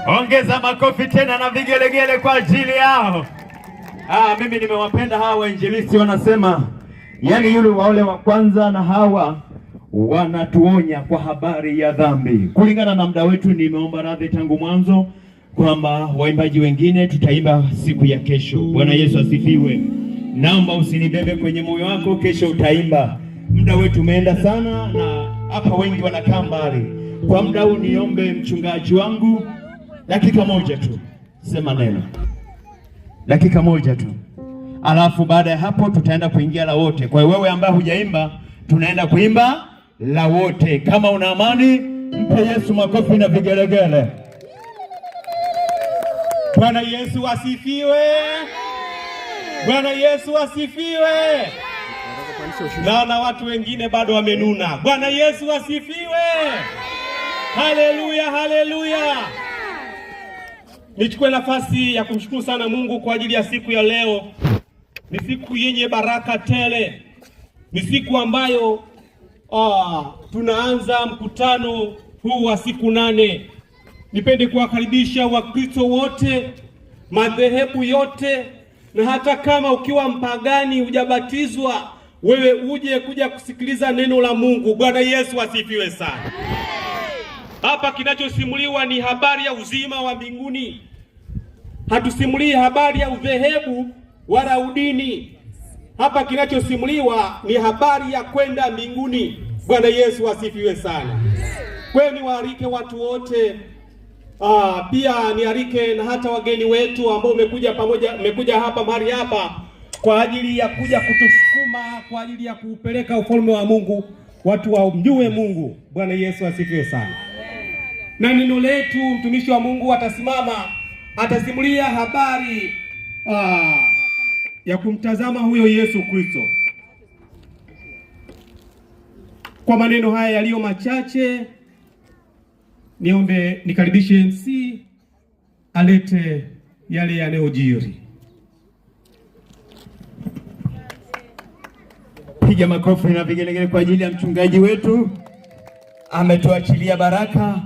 Ongeza makofi tena na vigelegele kwa ajili yao. Mimi nimewapenda hawa wainjilisti, wanasema yani yule wale wa kwanza na hawa wanatuonya kwa habari ya dhambi. Kulingana na muda wetu, nimeomba radhi tangu mwanzo kwamba waimbaji wengine tutaimba siku ya kesho. Bwana Yesu asifiwe. Naomba usinibebe kwenye moyo wako, kesho utaimba. Muda wetu umeenda sana na hapa wengi wanakaa mbali. Kwa muda huu niombe mchungaji wangu dakika moja tu, sema neno dakika moja tu, alafu baada ya hapo tutaenda kuingia la wote. Kwa hiyo wewe ambaye hujaimba, tunaenda kuimba la wote. Kama una amani, mpe Yesu makofi na vigelegele. Bwana Yesu asifiwe. Bwana Yesu asifiwe. Na watu wengine bado wamenuna. Bwana Yesu asifiwe. Haleluya, haleluya. Nichukue nafasi ya kumshukuru sana Mungu kwa ajili ya siku ya leo. Ni siku yenye baraka tele. Ni siku ambayo tunaanza mkutano huu wa siku 8. Nipende kuwakaribisha Wakristo wote, madhehebu yote, na hata kama ukiwa mpagani hujabatizwa, wewe uje kuja kusikiliza neno la Mungu. Bwana Yesu asifiwe sana. Hapa kinachosimuliwa ni habari ya uzima wa mbinguni. Hatusimulii habari ya udhehebu wala udini. Hapa kinachosimuliwa ni habari ya kwenda mbinguni. Bwana Yesu asifiwe sana. Kwani niwaalike watu wote, pia nialike na hata wageni wetu ambao umekuja hapa mahali hapa kwa ajili ya kuja kutusukuma kwa ajili ya kuupeleka ufalme wa Mungu, watu wamjue Mungu. Bwana Yesu asifiwe sana. Na neno letu, mtumishi wa Mungu atasimama, atasimulia habari ya kumtazama huyo Yesu Kristo. Kwa maneno haya yaliyo machache, niombe nikaribishe MC alete yale yanayojiri. Piga makofi na vigelegele kwa ajili ya mchungaji wetu. Ametuachilia baraka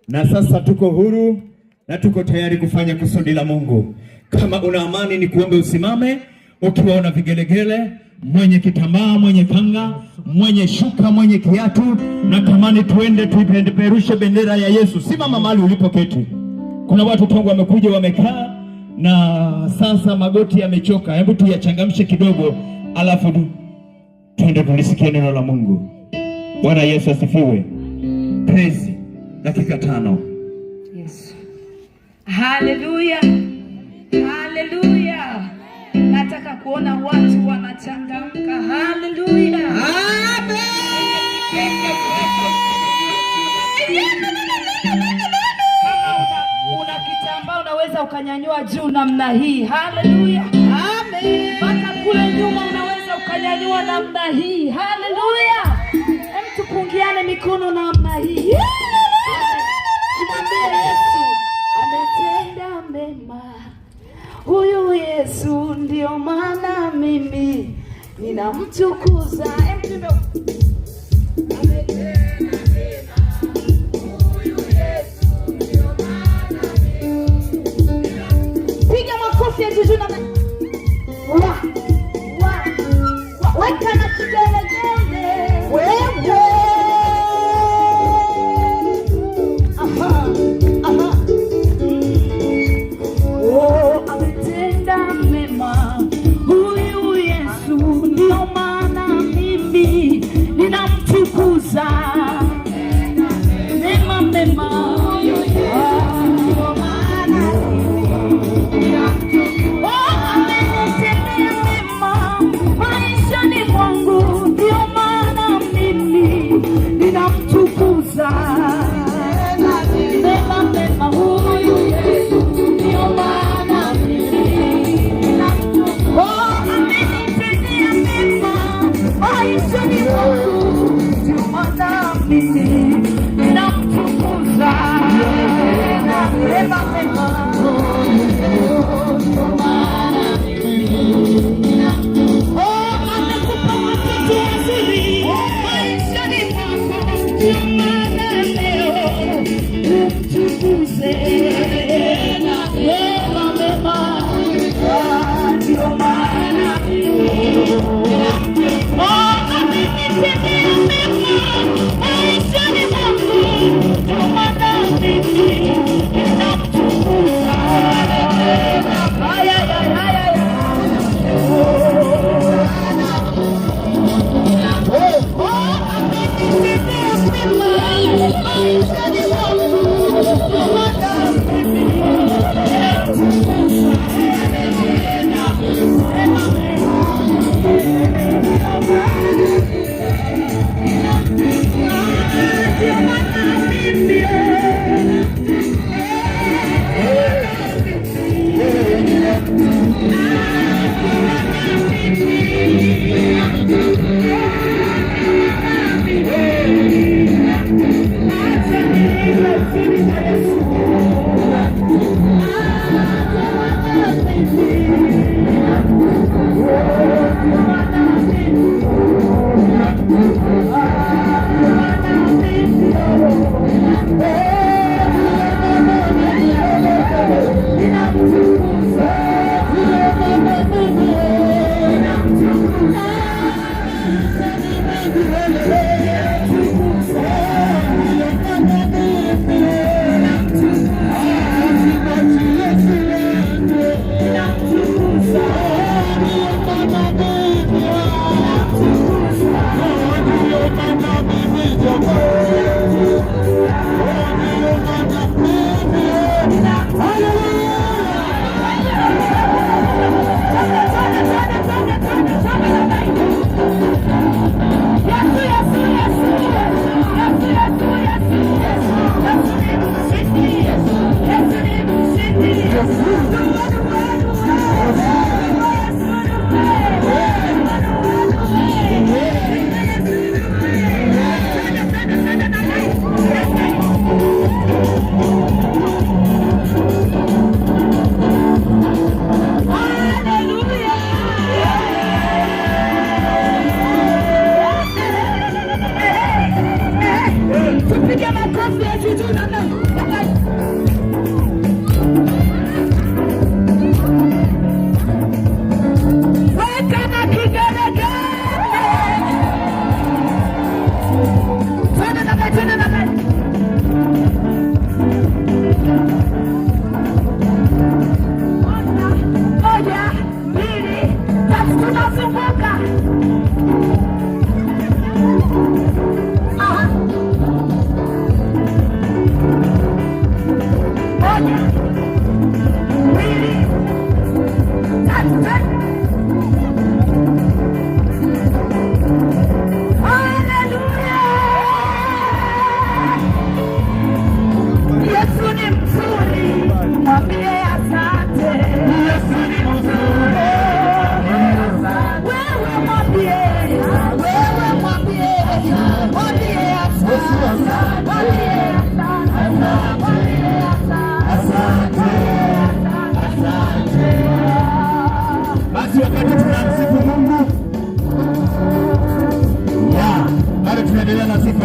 na sasa tuko huru na tuko tayari kufanya kusudi la Mungu. Kama una amani, ni kuombe usimame ukiwa una vigelegele, mwenye kitambaa, mwenye kanga, mwenye shuka, mwenye kiatu. Natamani tuende tuipeperushe bendera ya Yesu. Simama mahali ulipoketi. Kuna watu tangu wamekuja wamekaa na sasa magoti yamechoka. Hebu tuyachangamshe kidogo, alafu tuende tulisikie neno la Mungu. Bwana Yesu asifiwe. Praise. Dakika 5. Yes. Haleluya. Haleluya. Nataka kuona watu wanachangamka. Haleluya. Amen. Una kitambaa unaweza ukanyanyua juu namna hii. Haleluya. Amen. Mpaka kule nyuma unaweza ukanyanyua namna hii. Haleluya. Hem, tupungiane mikono namna hii. Tumwambie Yesu ametenda mema. Huyu Yesu ndio maana mimi ninamtukuza. Ametenda mema. Huyu Yesu ndio maana mimi. Piga makofi ya juju na weka na kigelegele. Wewe ametenda mema. Huyu Yesu ndio maana mimi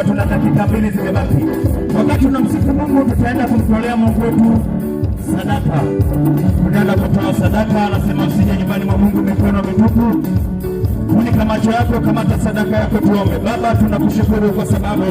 Tuna dakika mbili zimebaki. Wakati tunamsifu Mungu, tutaenda kumtolea Mungu wetu sadaka. Tutaenda kutoa sadaka. Anasema usije nyumbani mwa Mungu mikono mitupu. Funika macho yako, kamata sadaka yako, tuombe. Baba, tunakushukuru kwa sababu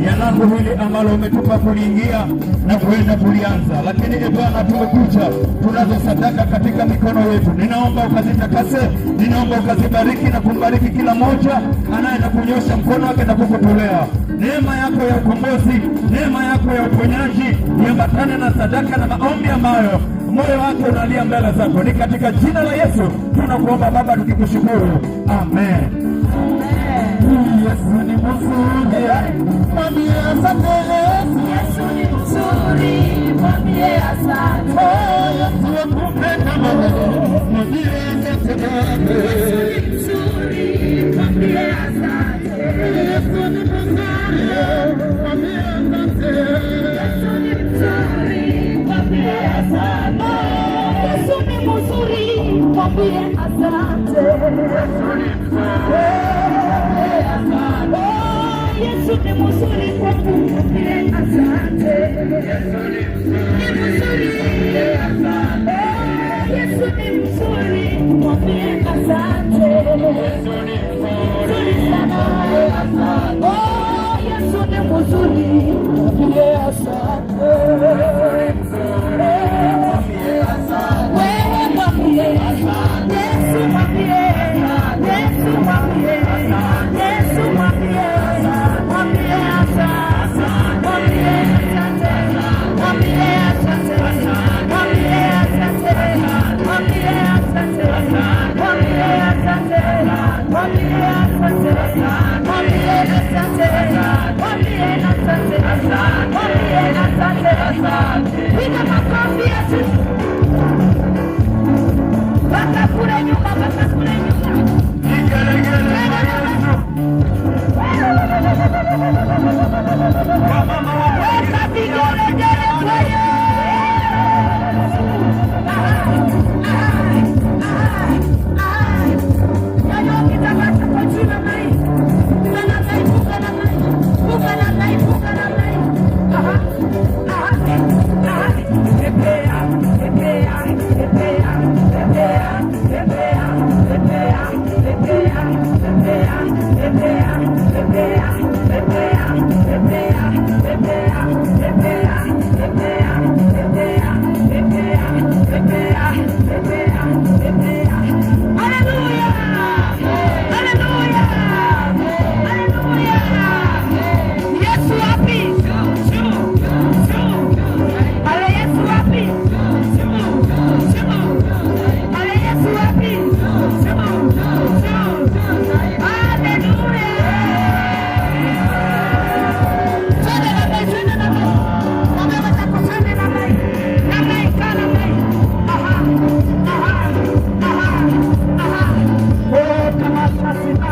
ya lango hili ambalo umetupa kuliingia na kuenda kulianza. Lakini Bwana, tumekuja, tunazo sadaka katika mikono yetu. Ninaomba ukazitakase, ninaomba ukazibariki na kumbariki kila mmoja anayeenda kunyosha mkono wake na kukutolea. Neema yako ya ukombozi, neema yako ya uponyaji iambatane na sadaka na maombi ambayo moyo wake unalia mbele zako. Ni katika jina la Yesu tunakuomba Baba, tukikushukuru. Amen. Yesu ni mzuri, mwambie asante. Yesu ni mzuri, mwambie asante. Yesu akupenda wewe, mwambie asante. Yesu ni mzuri, mwambie asante. Yesu ni mzuri, mwambie asante. Yesu ni mzuri, mwambie asante. Yesu ni mzuri, mwambie asante. Yesu ni mzuri kwangu, mwambie asante. Yesu ni mzuri, mwambie asante. Mzuri sana. Yesu ni mzuri, mwambie asante. Wewe mwambie asante. Yesu mwambie, Yesu mwambie, Yesu mwambie, mwambie asante, mwambie asante, mwambie asante, mwambie asante, mwambie asante, mwambie asante, mwambie asante, mwambie asante, mwambie asante. Piga makofi Yesu. Baka kule nyuma, baka kule nyuma. Weka vigelegele kwa Yesu. Ndio kitabaki kwa jina mai. Sana kaibuka na mai. Buka na mai, buka na mai. Epea, epea, epea, epea, epea, epea, epea, epea, epea, epea, epea, epea, epea, epea, epea, epea, epea, epea, epea, epea. Haleluya! Haleluya! Haleluya! Yesu wapi? Ale Yesu wapi? Ale Yesu wapi? Haleluya! Twende na mai, twende na mai. Wameweza kutende na mai. Na mai, kana mai. Aha, aha, aha, aha. Oh, kama sasina.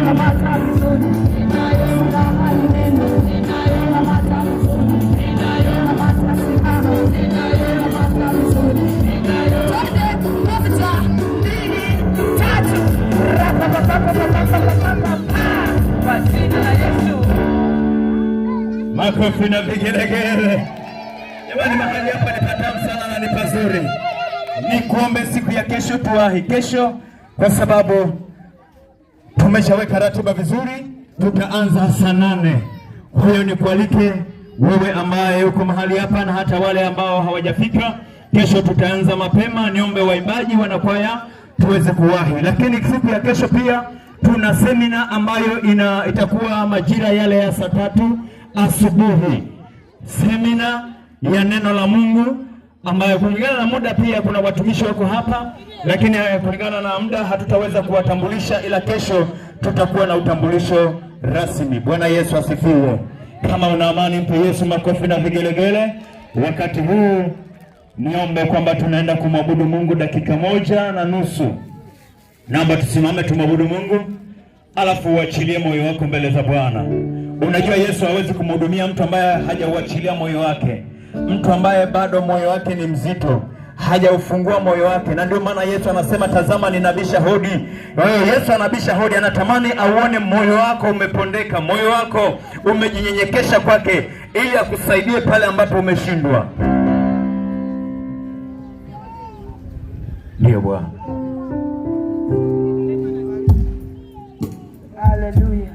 Kama sasina. Kama neno. Kama sasina. Kama sasina. Kama sasina. Twende, moja, mbili, tatu. Kwa jina la Yesu. Makofi na vigelegele. Jamani, mahali hapa ni patamu sana na ni pazuri. Ni kuombe siku ya kesho tuwahi kesho, kwa sababu tumeshaweka ratiba vizuri. Tutaanza saa 8. Kwa hiyo nikualike wewe ambaye uko mahali hapa na hata wale ambao hawajafika. Kesho tutaanza mapema. Niombe waimbaji, wanakwaya tuweze kuwahi. Lakini siku ya kesho pia tuna semina ambayo itakuwa majira yale ya saa 3 asubuhi. Semina ya neno la Mungu, ambayo kulingana na muda pia kuna watumishi wako hapa, lakini kulingana na muda hatutaweza kuwatambulisha, ila kesho tutakuwa na utambulisho rasmi. Bwana Yesu asifiwe. Kama una amani, mpe Yesu makofi na vigelegele. Wakati huu niombe kwamba tunaenda kumwabudu Mungu dakika 1.5. Naomba tusimame tumwabudu Mungu, alafu uachilie moyo wako mbele za Bwana. Unajua Yesu hawezi kumhudumia mtu ambaye hajauachilia moyo wake, mtu ambaye bado moyo wake ni mzito, hajaufungua moyo wake. Na ndio maana Yesu anasema, tazama ninabisha hodi. Yesu anabisha hodi, anatamani auone moyo wako umepondeka, moyo wako umejinyenyekesha kwake, ili akusaidie pale ambapo umeshindwa. Ndio Bwana. Haleluya.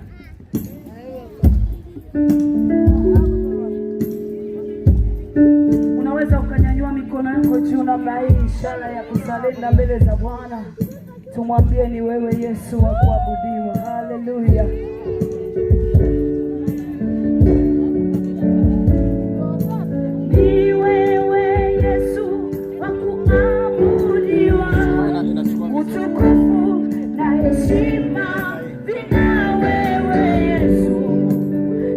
Unaweza ukanyanyua mikono yako juu na hii ishara ya kusalenda mbele za Bwana. Tumwambie ni wewe Yesu wa kuabudiwa. Haleluya. Ni wewe Yesu wa kuabudiwa. Utukufu na heshima vina wewe Yesu.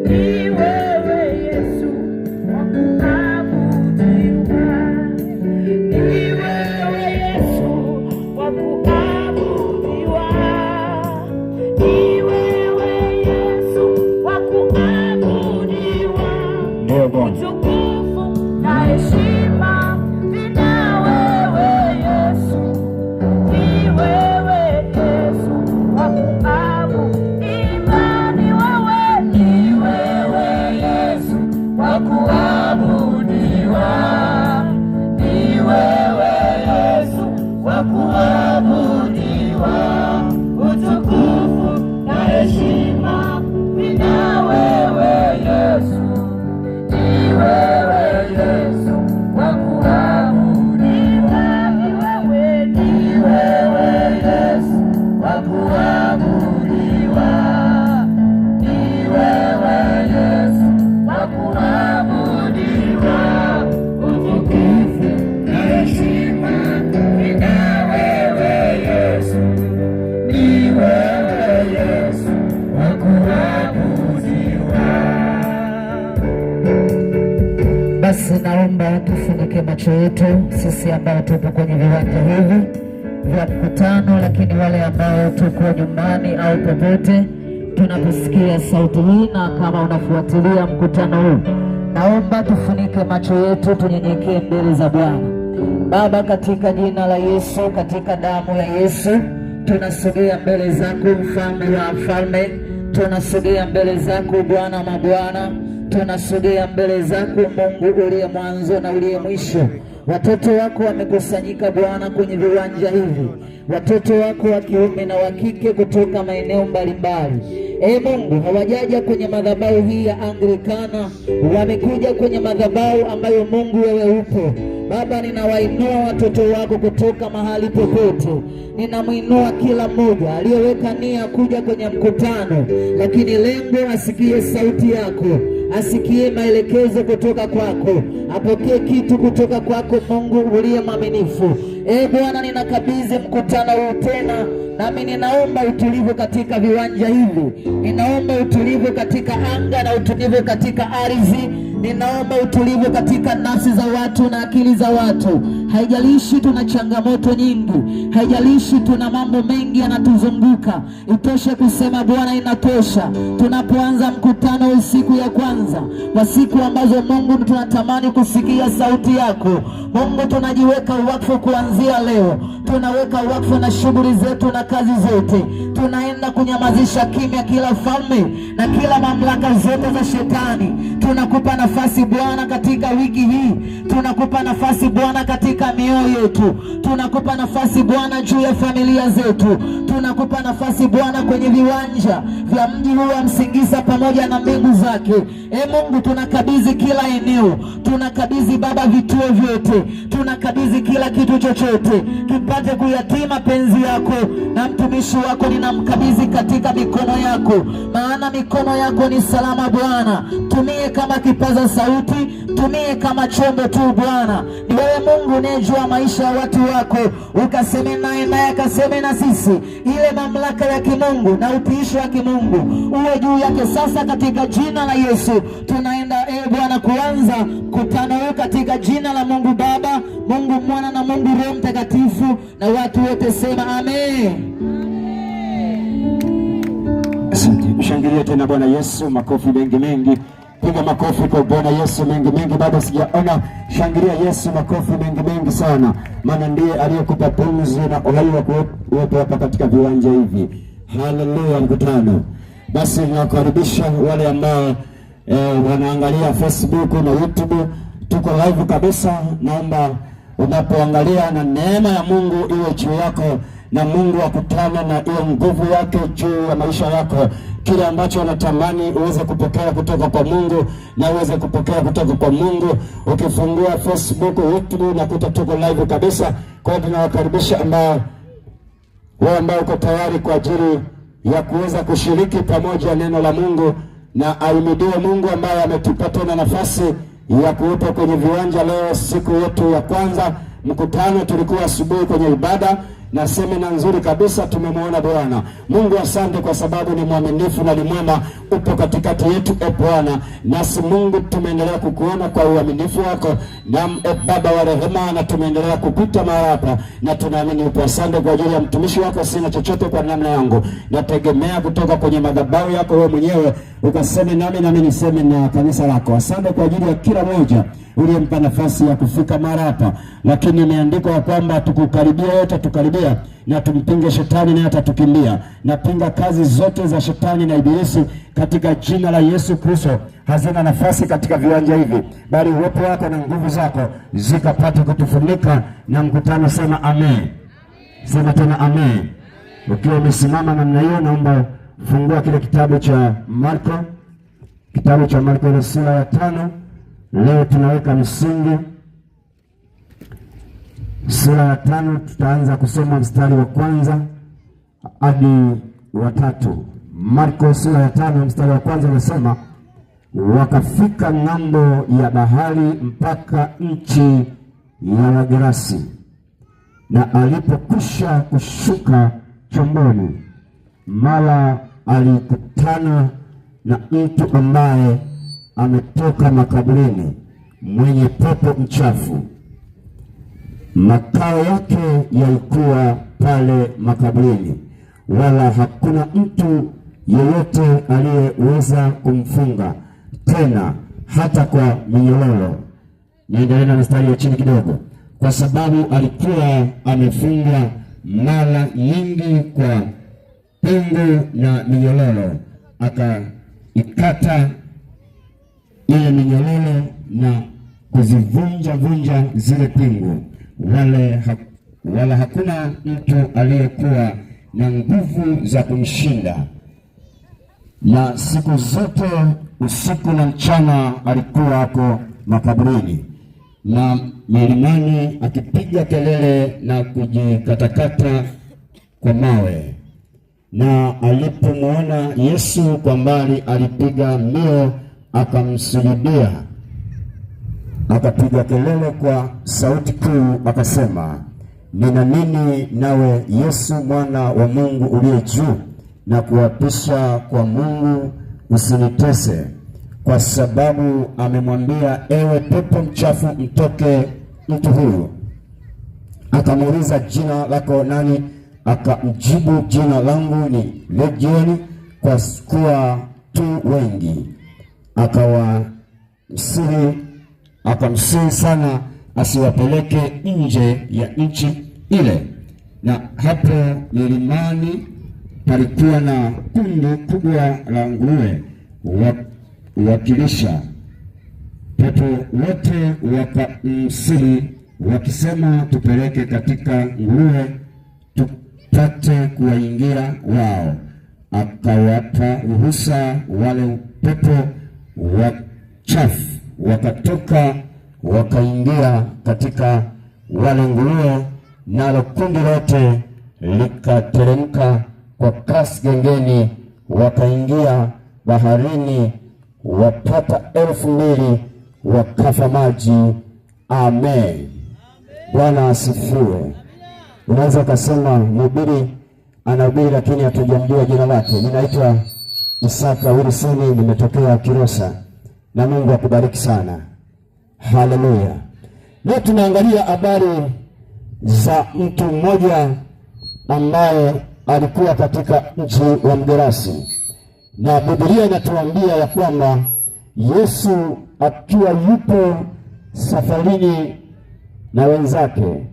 Ni wewe Yesu wa kuabudiwa. Ni wewe Yesu wa kuabudiwa. Ni wewe Yesu wa kuabudiwa. Utukufu na heshima vina wewe Yesu. Ni wewe Yesu wa kuabudiwa. Imani wewe, ni wewe Yesu wa kuabudiwa. Ni wewe Yesu wa kuabudiwa. Utukufu na heshima vina wewe Yesu. Ni wewe Yesu wa kuabudiwa. Ni wewe Yesu wa kuabudiwa. Ni wewe Yesu wa kuabudiwa. Utukufu na heshima vina wewe Yesu. Ni wewe Yesu wa kuabudiwa. Basi naomba tufunike macho yetu, sisi ambao tupo kwenye viwanja hivi vya mkutano, lakini wale ambao tuko nyumbani au popote tunaposikia sauti hii, na kama unafuatilia mkutano huu, naomba tufunike macho yetu, tunyenyekee mbele za Bwana. Baba, katika jina la Yesu, katika damu ya Yesu, tunasogea mbele zako mfalme wa falme, tunasogea mbele zako Bwana mabwana, tunasogea mbele zako Mungu uliye mwanzo na uliye mwisho. Watoto wako wamekusanyika Bwana kwenye viwanja hivi, watoto wako wa kiume na wa kike kutoka maeneo mbalimbali. Mungu, hawajaja kwenye madhabahu hii ya Anglikana, wamekuja kwenye madhabahu ambayo Mungu wewe upo. Baba, ninawainua watoto wako kutoka mahali popote. Ninamuinua kila mmoja aliyeweka nia kuja kwenye mkutano, lakini lengo asikie sauti yako, asikie maelekezo kutoka kwako, apokee kitu kutoka kwako Mungu uliye mwaminifu. Bwana, ninakabidhi mkutano huu tena, nami ninaomba utulivu katika viwanja hivi. Ninaomba utulivu katika anga na utulivu katika ardhi. Ninaomba utulivu katika nafsi za watu na akili za watu. Haijalishi tuna changamoto nyingi, haijalishi tuna mambo mengi yanatuzunguka, itoshe kusema Bwana inatosha. Tunapoanza mkutano usiku ya kwanza, kwa siku ambazo Mungu tunatamani kusikia sauti yako Mungu, tunajiweka wakfu kuanzia leo. Tunaweka wakfu na shughuli zetu na kazi zote. Tunaenda kunyamazisha kimya kila falme na kila mamlaka zote za shetani. Tunakupa nafasi Bwana katika wiki hii. Tunakupa nafasi Bwana katika mioyo yetu. Tunakupa nafasi Bwana juu ya familia zetu. Tunakupa nafasi Bwana kwenye viwanja vya mji huu wa Msingisa pamoja na mbingu zake. Mungu, tunakabidhi kila eneo. Tunakabidhi Baba vituo vyote. Tunakabidhi kila kitu chochote kipate kuyatima penzi yako na mtumishi wako. namkabidhi katika mikono yako, maana mikono yako ni salama Bwana. Tumie kama kipaza sauti, tumie kama chombo tu Bwana. Ni wewe Mungu unayejua maisha ya watu wako, ukaseme naye naye akaseme na sisi. Ile mamlaka ya kimungu na utiisho wa kimungu uwe juu yake sasa katika jina la Yesu. Tunaenda Bwana kuanza mkutano huu katika jina la Mungu Baba, Mungu Mwana na Mungu Roho Mtakatifu, na watu wote sema amen. Asante. Mshangilie tena Bwana Yesu, makofi mengi mengi. Piga makofi kwa Bwana Yesu mengi mengi, bado sijaona. Shangilia Yesu makofi mengi mengi sana, maana ndiye aliyekupa pumzi na uhai wa kuwepo hapa katika viwanja hivi. Haleluya mkutano. Basi nawakaribisha wale ambao wanaangalia Facebook na YouTube, tuko live kabisa. Naomba unapoangalia na neema ya Mungu iwe juu yako, na Mungu akutane na hiyo nguvu yake juu ya maisha yako. Kile ambacho unatamani uweze kupokea kutoka kwa Mungu, na uweze kupokea kutoka kwa Mungu. Ukifungua Facebook, YouTube, na kuta tuko live kabisa. Kwa hiyo tunawakaribisha wewe ambao uko tayari kwa ajili ya kuweza kushiriki pamoja neno la Mungu, na aimidiwe Mungu ambaye ametupa tena nafasi ya kuwepo kwenye viwanja leo, siku yetu ya kwanza mkutano. Tulikuwa asubuhi kwenye ibada na semina nzuri kabisa. Tumemwona Bwana Mungu. Asante kwa sababu ni mwaminifu na ni mwema, upo katikati yetu Bwana. Nasi Mungu tumeendelea kukuona kwa uaminifu wako, na Baba wa rehema, na tumeendelea kupita mahali hapa, na tunaamini upo. Asante kwa ajili ya mtumishi wako. Sina chochote kwa namna yangu, nategemea kutoka kwenye madhabahu yako wewe mwenyewe ukaseme nami niseme na kanisa lako. Asante kwa ajili ya kila mmoja uliyempa nafasi ya kufika mahali hapa, lakini imeandikwa kwamba tukukaribia yote tukaribia, na tumpinge shetani naye atatukimbia. Napinga kazi zote za shetani na ibilisi katika jina la Yesu Kristo. Hazina nafasi katika viwanja hivi, bali uwepo wako na nguvu zako zikapate kutufunika na mkutano. Sema amen. Sema tena amen. Ukiwa umesimama namna hiyo, naomba fungua kile kitabu cha Marko, kitabu cha Marko ile sura ya 5. Leo tunaweka msingi sura ya 5. Tutaanza kusoma mstari wa kwanza hadi wa 3. Marko sura ya 5 mstari wa kwanza unasema, wakafika ng'ambo ya bahari mpaka nchi ya Wagerasi, na alipokwisha kushuka chomboni, mara alikutana na mtu ambaye ametoka makaburini, mwenye pepo mchafu. Makao yake yalikuwa pale makaburini, wala hakuna mtu yeyote aliyeweza kumfunga tena hata kwa minyororo. Niendelee na mstari wa chini kidogo. Kwa sababu alikuwa amefungwa mara nyingi kwa pingu na minyororo, akaikata ile minyororo na kuzivunja zile pingu, wala hakuna mtu aliyekuwa na nguvu za kumshinda. Na siku zote usiku na mchana alikuwa ako makaburini na milimani, akipiga kelele na kujikatakata kwa mawe. Na alipomwona Yesu kwa mbali, alipiga mbio akamsujudia, akapiga kelele kwa sauti kuu akasema, nina nini nawe Yesu, mwana wa Mungu uliye juu? Na kuapisha kwa Mungu, usinitese. Kwa sababu amemwambia, ewe pepo mchafu, mtoke mtu huyu. Akamuuliza, jina lako nani? Akamjibu, jina langu ni Legioni, kwa kuwa tu wengi. Akamsihi sana asiwapeleke nje ya nchi ile. Na hapo milimani palikuwa na kundi kubwa la nguruwe wakilisha. Pepo wote wakamsihi wakisema, tupeleke katika nguruwe tupate kuwaingia wao. Akawapa ruhusa. Wale pepo wachafu wakatoka wakaingia katika wale nguruwe, nalo kundi lote likateremka kwa kasi gengeni, wakaingia baharini, wapata 2,000 wakafa maji. Amen. Bwana asifiwe. Unaweza kusema mhubiri anahubiri lakini hatujamjua jina lake. Ninaitwa Isaka Wilson, nimetokea Kilosa, na Mungu akubariki sana. Haleluya. Leo tunaangalia habari za mtu mmoja ambaye alikuwa katika mji wa Mgerasi, na Biblia inatuambia ya kwamba Yesu akiwa yupo safarini na wenzake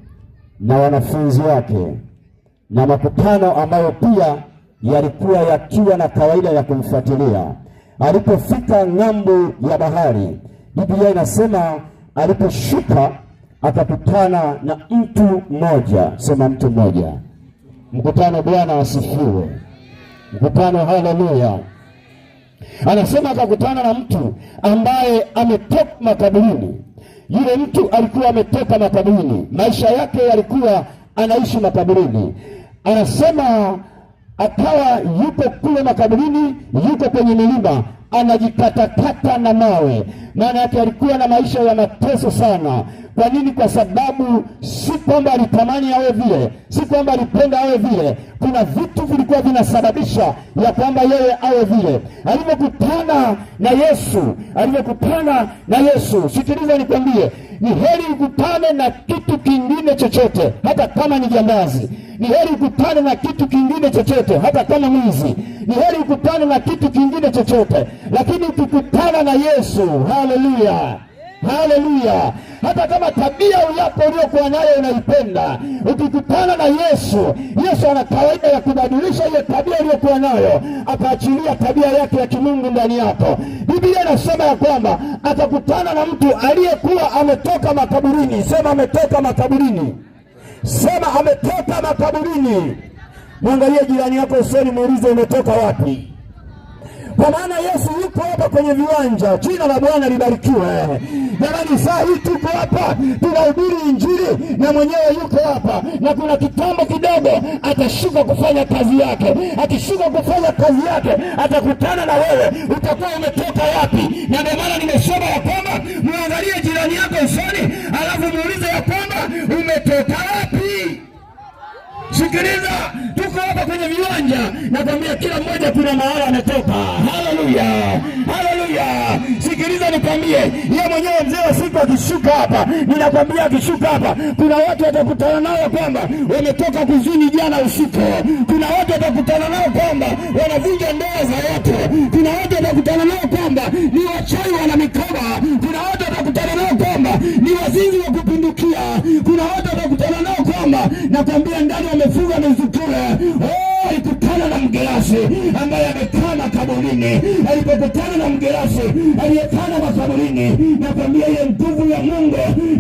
na wanafunzi wake na makutano ambayo pia yalikuwa yakiwa na kawaida ya kumfuatilia, alipofika ng'ambo ya bahari, Biblia inasema aliposhuka akakutana na mtu mmoja. Sema mtu mmoja. Mkutano. Bwana asifiwe. Mkutano. Haleluya. Anasema akakutana na mtu ambaye ametoka makaburini. Yule mtu alikuwa ametoka makaburini, maisha yake yalikuwa anaishi makaburini. Anasema akawa yuko kule makaburini, yuko kwenye milima, anajikatakata na mawe. Maana yake alikuwa na maisha ya mateso sana. Kwa nini? Kwa sababu si kwamba alitamani awe vile, si kwamba alipenda awe vile. Kuna vitu vilikuwa vinasababisha ya kwamba yeye awe vile. Alipokutana na Yesu, sikiliza nikwambie, ni heri ukutane na kitu kingine chochote hata kama ni jambazi. Ni heri ukutane na kitu kingine chochote hata kama mwizi. Ni heri ukutane na kitu kingine chochote, lakini ukikutana na Yesu, haleluya, haleluya, hata kama tabia yako uliyokuwa nayo unaipenda, ukikutana na Yesu, Yesu ana kawaida ya kubadilisha ile tabia uliyokuwa nayo, akaachilia tabia yake ya kimungu ndani yako. Biblia inasema ya kwamba akakutana na mtu aliyekuwa ametoka makaburini. Sema ametoka makaburini. Sema ametoka makaburini. Mwangalie jirani yako usoni, muulize umetoka wapi? Kwa maana Yesu yuko hapa kwenye viwanja. Jina la Bwana libarikiwe. Jamani, saa hii tuko hapa tunahubiri Injili na mwenyewe yuko hapa, na kuna kitambo kidogo atashuka kufanya kazi yake. Akishuka kufanya kazi yake atakutana na wewe, utakuwa umetoka wapi? Na ndio maana nimesema ya kwamba muangalie jirani yako usoni, alafu muulize ya kwamba umetoka wapi? Sikiliza, tuko hapa kwenye viwanja, nakwambia kila mmoja kuna mahali anatoka. Haleluya, haleluya. Sikiliza nikwambie, yeye mwenyewe mzee wa siku akishuka hapa, ninakwambia akishuka hapa, kuna watu watakutana nao kwamba wametoka kuzini jana usiku. Kuna watu watakutana nao kwamba wanavunja ndoa za watu. Kuna watu watakutana nao kwamba ni wachawi wana mikoba. Kuna watu watakutana nao kwamba ni wazinzi wa kupindukia. Kuna watu watakutana nao kwamba nakwambia ndani wamefunga mizukura. Alikutana na Mgerasi ambaye amekaa makaburini. Alipokutana na Mgerasi aliyekaa makaburini, nakwambia ile nguvu ya Mungu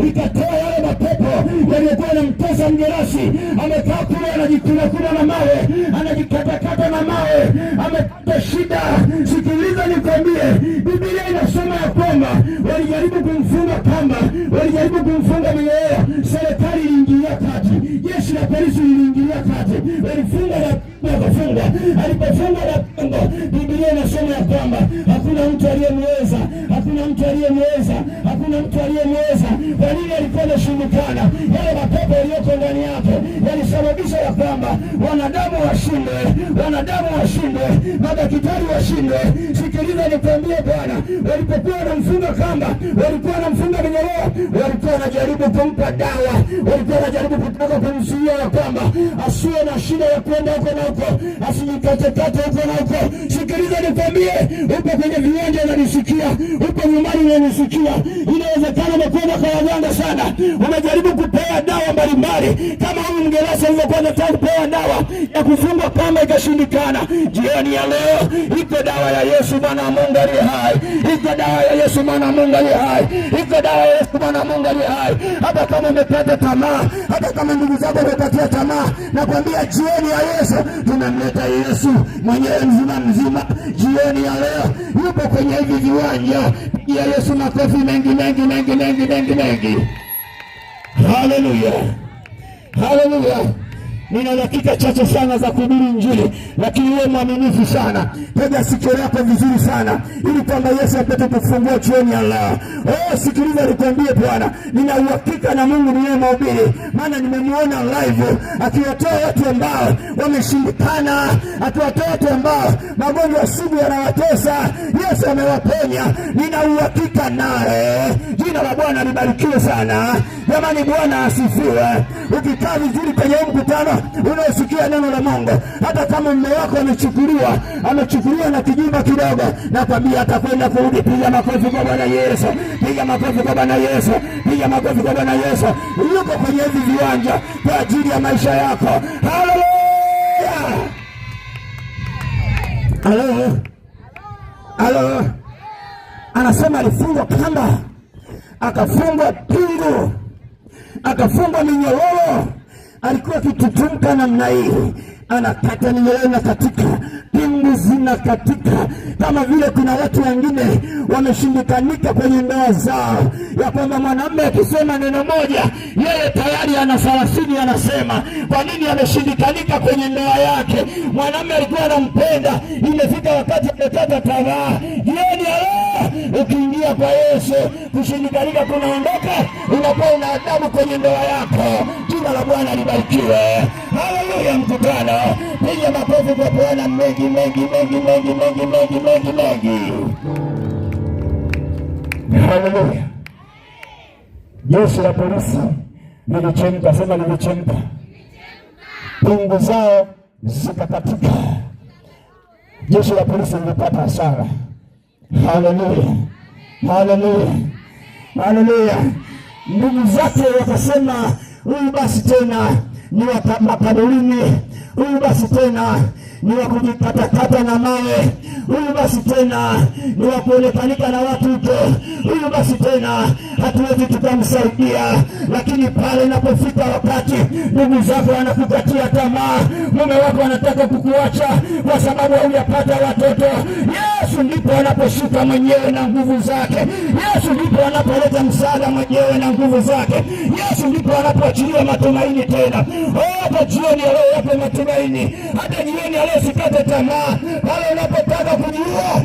ikatoa yale mapepo yaliyokuwa yanamtesa Mgerasi. Amekaa kule anajikuna na mawe, anajikatakata na mawe, amepata shida. Sikiliza nikwambie, Biblia inasema ya kwamba walijaribu kumfunga kamba, walijaribu kumfunga minyororo. Serikali iliingilia kati, jeshi la polisi liliingilia kati, walifunga na kufunga. Alipofunga na kufunga, Biblia inasema ya kwamba hakuna mtu aliyemweza, hakuna mtu aliyemweza, hakuna mtu aliyemweza. Kwa nini alikuwa anashindikana? Yale mapepo yaliyoko ndani yake yalisababisha ya kwamba wanadamu washindwe, wanadamu washindwe, madaktari washindwe. Sikiliza nikwambie Bwana, walipokuwa wanamfunga kamba, walikuwa wanamfunga minyororo, walikuwa wanajaribu kumpa dawa, walikuwa wanajaribu kutaka kumzuia ya kwamba asiwe na shida ya kwenda huko na huko, asijikatekate huko na huko. Sikiliza nikwambie, upo kwenye viwanja unanisikia, upo nyumbani unanisikia, inawezekana umekwenda kwa waganga sana, umejaribu kupewa dawa mbalimbali kama huyu Mgerasi alivyokuwa anataka kupewa dawa ya kufunga kamba ikashindikana. Jioni ya leo iko dawa ya Yesu Mwana wa Mungu aliye hai, iko dawa ya Yesu Mwana wa Mungu aliye hai, iko dawa ya Yesu Mwana wa Mungu aliye hai. Hata kama umepata tamaa, hata kama ndugu zako wamepatia tamaa, nakwambia jioni ya Yesu tunamleta Yesu mwenyewe mzima. Jioni ya leo yupo kwenye hivi viwanja. Ya Yesu makofi mengi. Haleluya, haleluya. Nina dakika chache sana za kuhubiri Injili, lakini wewe mwaminifu sana. Tega sikio lako vizuri sana ili kwamba Yesu apate kufungua chuoni ya leo. Sikiliza nikwambie Bwana, nina uhakika na Mungu niye mahubiri, maana nimemuona live akiwatoa watu ambao wameshindikana, akiwatoa watu ambao magonjwa sugu yanawatesa. Yesu amewaponya. Nina uhakika naye. Jina la Bwana libarikiwe sana. Jamani, Bwana asifiwe. Ukikaa vizuri kwenye mkutano unaosikia neno la Mungu, hata kama mume wako amechukuliwa na kijumba kidogo, na kwambia atakwenda kurudi. Piga makofi kwa Bwana Yesu. Piga makofi kwa Bwana Yesu. Piga makofi kwa Bwana Yesu. Yuko kwenye hivi viwanja kwa ajili ya maisha yako. Haleluya. Halo. Halo. Anasema alifungwa kamba, akafungwa pingu, akafungwa minyororo. Alikuwa kitutumka namna hii, anakata minyororo na katika pingu zina katika, kama vile kuna watu wengine wameshindikanika kwenye ndoa zao, ya kwamba mwanamume akisema neno moja yeye tayari ana 30 anasema. Kwa nini ameshindikanika kwenye ndoa yake? Mwanamume alikuwa anampenda, imefika wakati amekata tamaa. Jioni ya leo ukiingia kwa Yesu, kushindikanika kunaondoka, unakuwa una adabu kwenye ndoa yako. Jina la Bwana libarikiwe. Haleluya mkutano. Piga makofi kwa Bwana mengi. Haleluya. Jeshi la polisi lilichemka, sema lilichemka. Pingu zao zikakatika. Jeshi la polisi lilipata hasara. Haleluya. Haleluya. Haleluya. Ndugu zake wakasema, huyu basi tena ni wa makaburini, huyu basi tena ni wa kujikatakata na mawe, huyu basi tena ni wa kuonekanika na watu huko, huyu basi tena hatuwezi tukamsaidia. Lakini pale inapofika wakati ndugu zako wanakukatia tamaa, mume wako anataka kukuacha kwa sababu hujapata watoto, Yesu ndipo anaposhuka mwenyewe na nguvu zake. Yesu ndipo anapoleta msaada mwenyewe na nguvu zake. Yesu ndipo anapoachilia matumaini tena. Hata jioni leo yape matumaini. Hata jioni leo sikate tamaa. Pale unapotaka kujiua,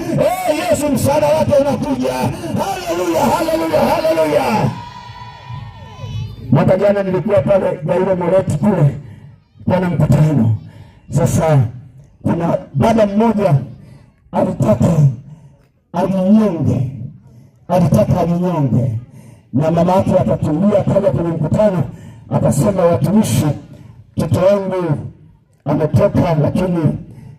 Yesu msaada wake unakuja. Haleluya, haleluya, haleluya. Mwaka jana nilikuwa pale Gairo Moreti kule kwa mkutano. Sasa kuna baba mmoja alitaka alinyonge, na mama yake akatulia pale kwenye mkutano, akasema, watumishi, mtoto wangu ametoka, lakini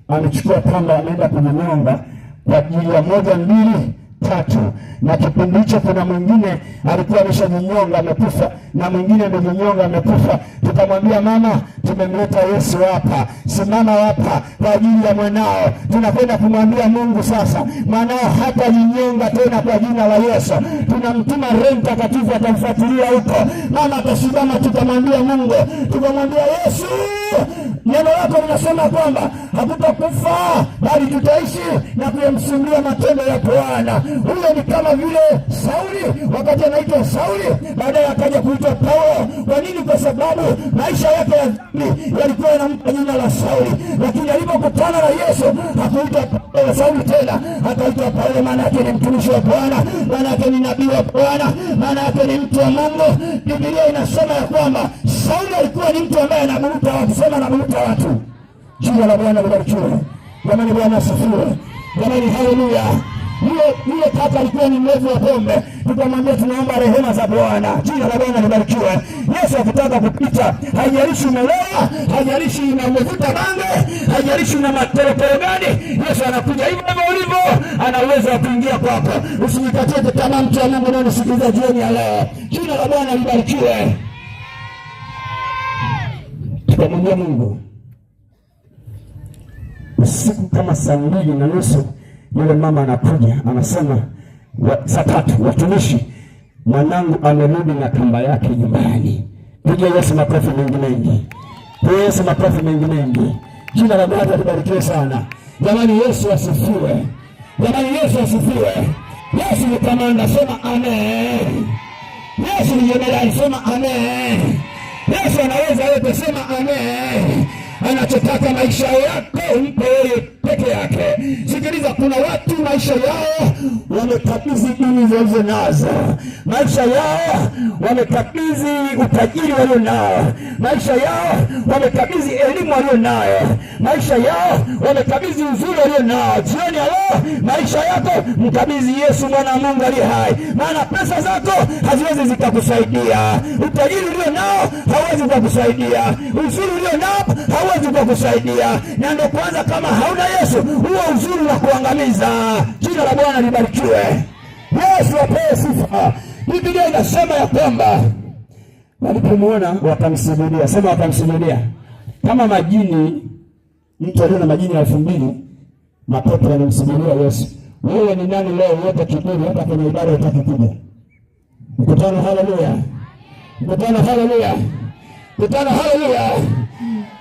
amechukua kamba, ameenda kunyonga kwa ajili ya 1, 2, 3. Na kipindi hicho kuna mwingine alikuwa ameshajinyonga amekufa, na mwingine amejinyonga amekufa. Tukamwambia, mama, tumemleta Yesu hapa, simama hapa kwa ajili ya mwanao. Tunakwenda kumwambia Mungu sasa, mwanao hata jinyonga tena kwa jina la Yesu. Tunamtuma Roho Mtakatifu atamfuatilia huko. Mama atasimama, tukamwambia Mungu, tukamwambia Yesu, neno lako linasema kwamba hatutakufa bali tutaishi na kuyamsimulia matendo ya Bwana. Huyo ni kama vile Sauli, wakati anaitwa Sauli, baadaye akaja kuitwa Paulo. Kwa nini? Kwa sababu maisha yake ya dhambi yalikuwa yanampa jina la Sauli, lakini alipokutana na Yesu hakuitwa Sauli tena, akaitwa Paulo. Maana yake ni mtumishi wa Bwana, maana yake ni nabii wa Bwana, maana yake ni mtu wa Mungu. Biblia inasema ya kwamba Sauli alikuwa ni mtu ambaye anaburuta watu, sema anaburuta watu. Jina la Bwana libarikiwe. Jamani, Bwana asifiwe. Jamani, haleluya. Yule kaka alikuwa ni mlevi wa pombe. Tukamwambia tunaomba rehema za Bwana. Jina la Bwana libarikiwe. Yesu akitaka kupita, haijalishi umelewa, haijalishi unavuta bange, haijalishi una matelepele gani, Yesu anakuja hivyo kama ulivyo, ana uwezo wa kuingia kwako. Usijikatie tamaa, mtu wa Mungu, na usikilize jioni ya leo. Jina la Bwana libarikiwe. Tukamwambia Mungu, usiku kama saa 2:30 yule mama anakuja, anasema saa 3, watumishi, mwanangu amerudi na kamba yake nyumbani. Piga Yesu makofi mengi. Piga Yesu makofi mengi. Jina la Bwana libarikiwe sana. Jamani, Yesu asifiwe. Jamani, Yesu asifiwe. Yesu ni kamanda, sema amen. Yesu ni jemadari, sema amen. Yesu anaweza yote, sema amen. Anachotaka maisha yako umpe yeye peke yake. Sikiliza, kuna watu maisha yao wamekabidhi dini walizo nazo, maisha yao wamekabidhi utajiri walio nao, maisha yao wamekabidhi elimu walio nayo, maisha yao wamekabidhi uzuri walio nao. Jioni ya leo maisha yako mkabidhi Yesu, mwana wa Mungu aliye hai, maana pesa zako haziwezi zikakusaidia, utajiri ulio nao hauwezi kukusaidia, uzuri ulio nao hauwezi kukusaidia. Na ndio kwanza, kama hauna Yesu, huo uzuri wa kuangamiza. Jina la Bwana libarikiwe. Yesu apewe sifa. Biblia inasema ya kwamba walipomuona wakamsujudia. Sema wakamsujudia. Kama majini, mtu aliona majini 2000, mapepo yanamsujudia Yesu. Wewe ni nani leo wote kiburi hata kwenye ibada utaki kuja? Mkutano, haleluya. Mkutano, haleluya. Mkutano, haleluya.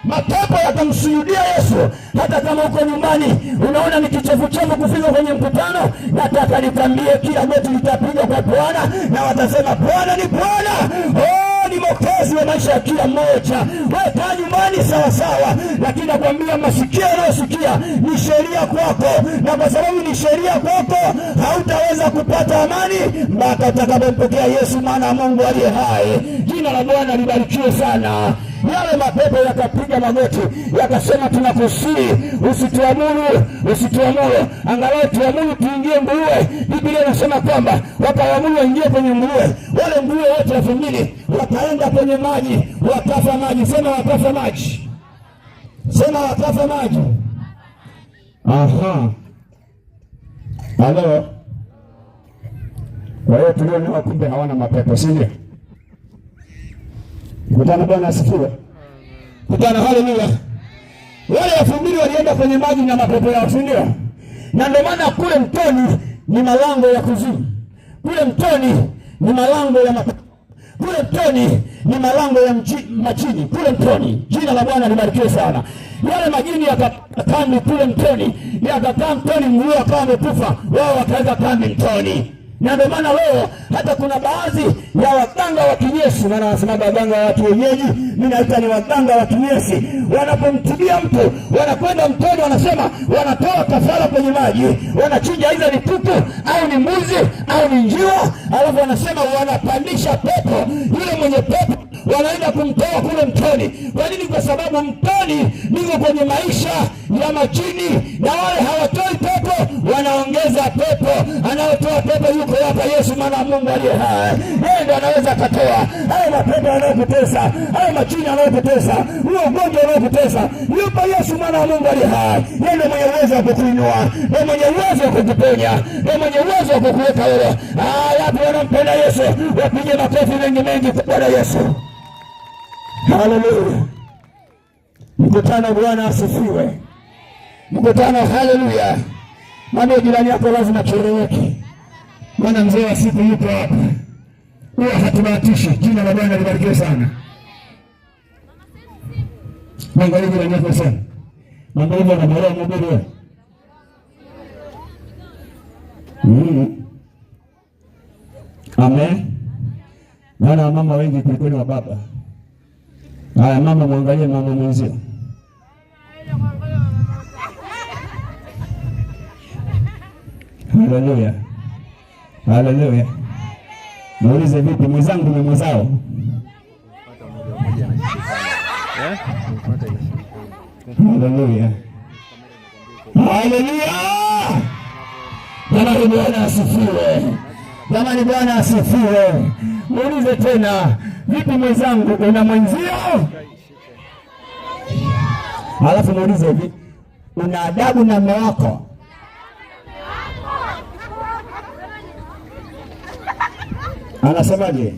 Mapepo yakamsujudia Yesu. Hata kama uko nyumbani unaona ni kichefuchefu kufika kwenye mkutano, nataka nikwambie kila goti litapiga kwa Bwana na watasema Bwana ni Bwana. Oh, ni Mwokozi wa maisha ya kila mmoja. Wewe kaa nyumbani sawa sawa, lakini nakwambia masikio yanayosikia ni sheria kwako, na kwa sababu ni sheria kwako hautaweza kupata amani mpaka utakapompokea Yesu, mwana wa Mungu aliye hai. Jina la Bwana libarikiwe sana. Yale mapepo yakapiga magoti, yakasema tunakusihi usituamuru, usituamuru, angalau tuamuru tuingie nguruwe. Biblia inasema kwamba wakaamuru waingie kwenye nguruwe. Wale nguruwe wote 2000 wakaenda kwenye maji, wakafa maji. Sema wakafa maji. Sema wakafa maji. Aha. Halo. Kwa hiyo tuliona kumbe hawana mapepo, si ndio? Mkutano, Bwana asifiwe. Mkutano, haleluya. Wale 2000 walienda kwenye maji na mapepo yao, si ndio? Na ndio maana kule mtoni ni malango ya kuzimu. Kule mtoni ni malango ya mapepo. Kule mtoni ni malango ya majini. Kule mtoni. Jina la Bwana libarikiwe sana. Yale majini yakakaa kule mtoni, yakakaa mtoni, nguruwe akawa amekufa, wao wakaweka kambi mtoni. Na ndio maana leo hata kuna baadhi ya waganga wa kinyesi, maana wanasema waganga wa watu wenyeji, mimi naita ni waganga wa kinyesi, wanapomtibia mtu wanakwenda mtoni, wanasema wanatoa kafara kwenye maji, wanachinja hizo ni kuku au ni mbuzi au ni njiwa, alafu wanasema wanapandisha pepo. Yule mwenye pepo wanaenda kumtoa kule mtoni. Kwa nini? Kwa sababu mtoni niko kwenye maisha ya majini, na wale hawatoi pepo, wanaongeza pepo. Anayotoa pepo yuko hapa Yesu, mwana wa Mungu aliye hai. Yeye ndiye anaweza katoa hayo mapepo yanayokutesa, hayo majini yanayokutesa, huo ugonjwa unaokutesa. Yupo Yesu, mwana wa Mungu aliye hai. Yeye ndiye mwenye uwezo wa kukuinua, ndiye mwenye uwezo wa kukuponya, ndiye mwenye uwezo wa kukuweka huru. Wapi wanampenda Yesu? Wapige makofi mengi mengi kwa Bwana Yesu. Haleluya. Mkutano, Bwana asifiwe. Mkutano, haleluya. Mwambie jirani yako lazima kieleweke. Bwana mzee wa siku yupo hapa. Huwa hatubahatishi. Jina la Bwana libarikiwe sana. Mwangalie jirani yako sana. Mwangalie na bora mmoja. Amen. Maana mama wengi kuliko wa baba. Haya mama, mwangalie mama mwenzio. Haleluya. Haleluya. Muulize vipi mwenzangu na mwenzao? Haleluya. Haleluya. Jamani, Bwana asifiwe. Jamani, Bwana asifiwe. Muulize tena, vipi mwenzangu, una mwenzio? Alafu muulize hivi, una adabu na mume wako? Anasemaje?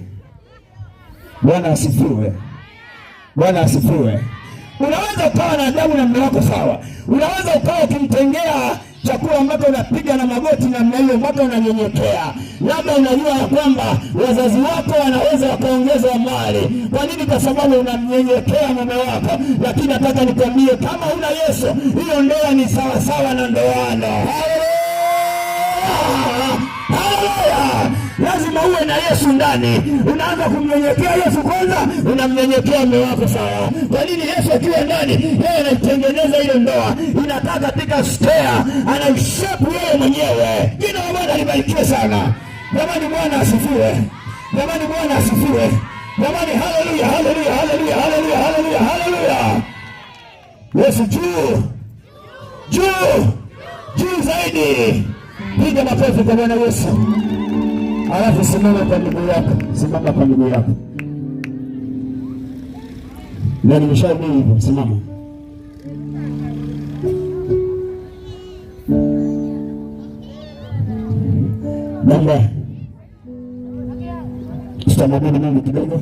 Bwana asifiwe. Bwana asifiwe. Unaweza ukawa na adabu na mume wako, sawa. Unaweza ukawa ukimtengea chakula ambacho unapiga na magoti namna hiyo mpaka unanyenyekea. Labda unajua ya kwamba wazazi wako wanaweza wakaongeza mali. Kwa nini? Kwa sababu unamnyenyekea mume wako. Lakini nataka nikwambie, kama una Yesu, hiyo ndoa ni sawa sawa na ndoano. Haleluya! Lazima uwe na Yesu ndani. Unaanza kumnyenyekea Yesu kwanza, unamnyenyekea mume wako sawa. Kwa nini? Yesu akiwa ndani, yeye anaitengeneza ile ndoa, inakaa katika stea, anaishapu yeye mwenyewe. Jina la Bwana libarikiwe sana. Jamani, Bwana asifiwe. Jamani, Bwana asifiwe. Jamani, haleluya, haleluya, haleluya, haleluya, haleluya, haleluya. Yesu juu, juu, juu zaidi. Piga makofi kwa Bwana Yesu. Alafu simama kwa miguu yako, simama kwa miguu yako. Na nimeshauri hivyo, simama. Naomba tutamwabudu Mungu kidogo.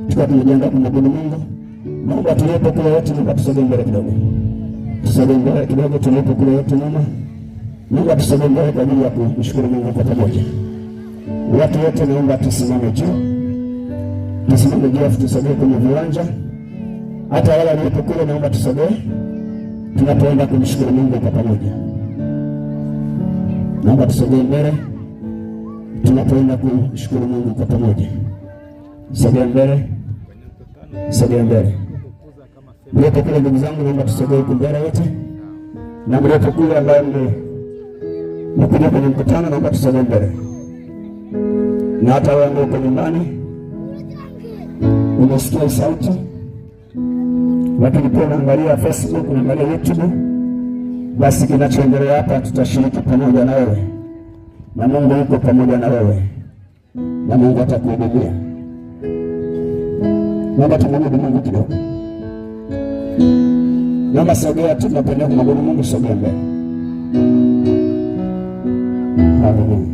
Tukiwa tumejiandaa kumwabudu Mungu, naomba tulipo kule wote, naomba tusogee mbele kidogo. Tusogee mbele kidogo, tulipo kule wote mama. Naomba tusogee mbele kwa ajili ya kumshukuru Mungu kwa pamoja. Watu wote naomba tusimame juu. Tusimame juu, afu tusogee kwenye viwanja. Hata wale walipo kule naomba tusogee, tunapoenda kumshukuru Mungu kwa pamoja. Naomba tusogee mbele tunapoenda kumshukuru Mungu kwa pamoja. Sogea mbele, sogea mbele. Mliopo kule ndugu zangu, naomba tusogee huko mbele wote. Na mliopo kule ambaye mmekuja kwenye mkutano, naomba tusogee mbele. Na hata wewe ambao uko nyumbani unasikia sauti, lakini pia unaangalia Facebook, unaangalia YouTube, basi kinachoendelea hapa tutashiriki pamoja na wewe. Na Mungu yuko pamoja na wewe. Na Mungu atakuhudumia. Naomba tumwabudu Mungu kidogo. Naomba sogea tu, tunapenda kumwabudu Mungu, sogea mbele. Haleluya.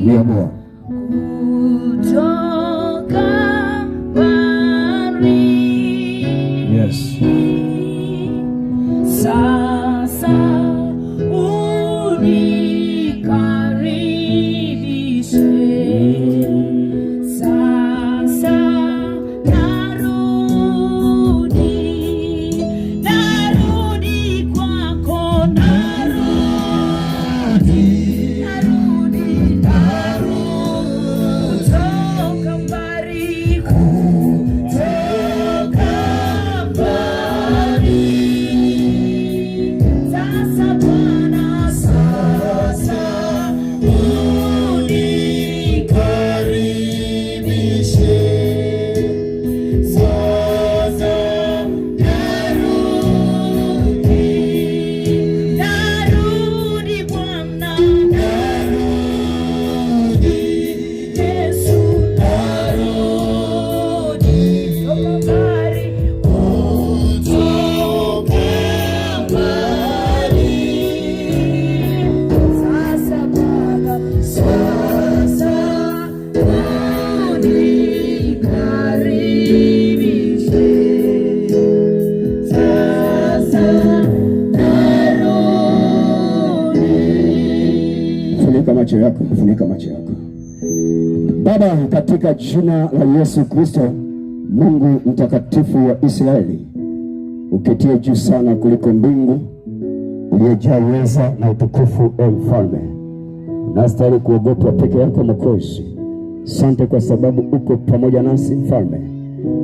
Ndio Bwana. Yes. Sasa unikaribishe. Sasa narudi kwako, narudi toka mbali, toka mbali. Sasa Bwana, sasa unikaribishe. Sasa narudi Bwana, narudi Yesu, narudi toka mbali, toka mbali. Sasa Bwana, sasa unikaribishe. Sasa narudi. Funika macho yako, funika macho yako. Baba, katika jina la Yesu Kristo, Mungu mtakatifu wa Israeli, uketie juu sana kuliko mbingu, uliyejaa uweza na utukufu, e Mfalme, unastahili kuogopwa peke yako Mwokozi. Asante kwa sababu uko pamoja nasi Mfalme,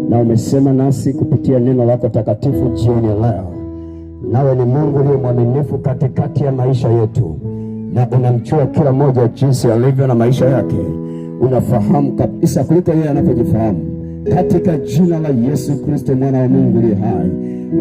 na umesema nasi kupitia neno lako takatifu jioni ya leo. Nawe ni Mungu uliye mwaminifu katikati ya maisha yetu, na unamjua kila mmoja jinsi alivyo na maisha yake. Unafahamu kabisa kuliko yeye anapojifahamu. Katika jina la Yesu Kristo, mwana wa Mungu aliye hai,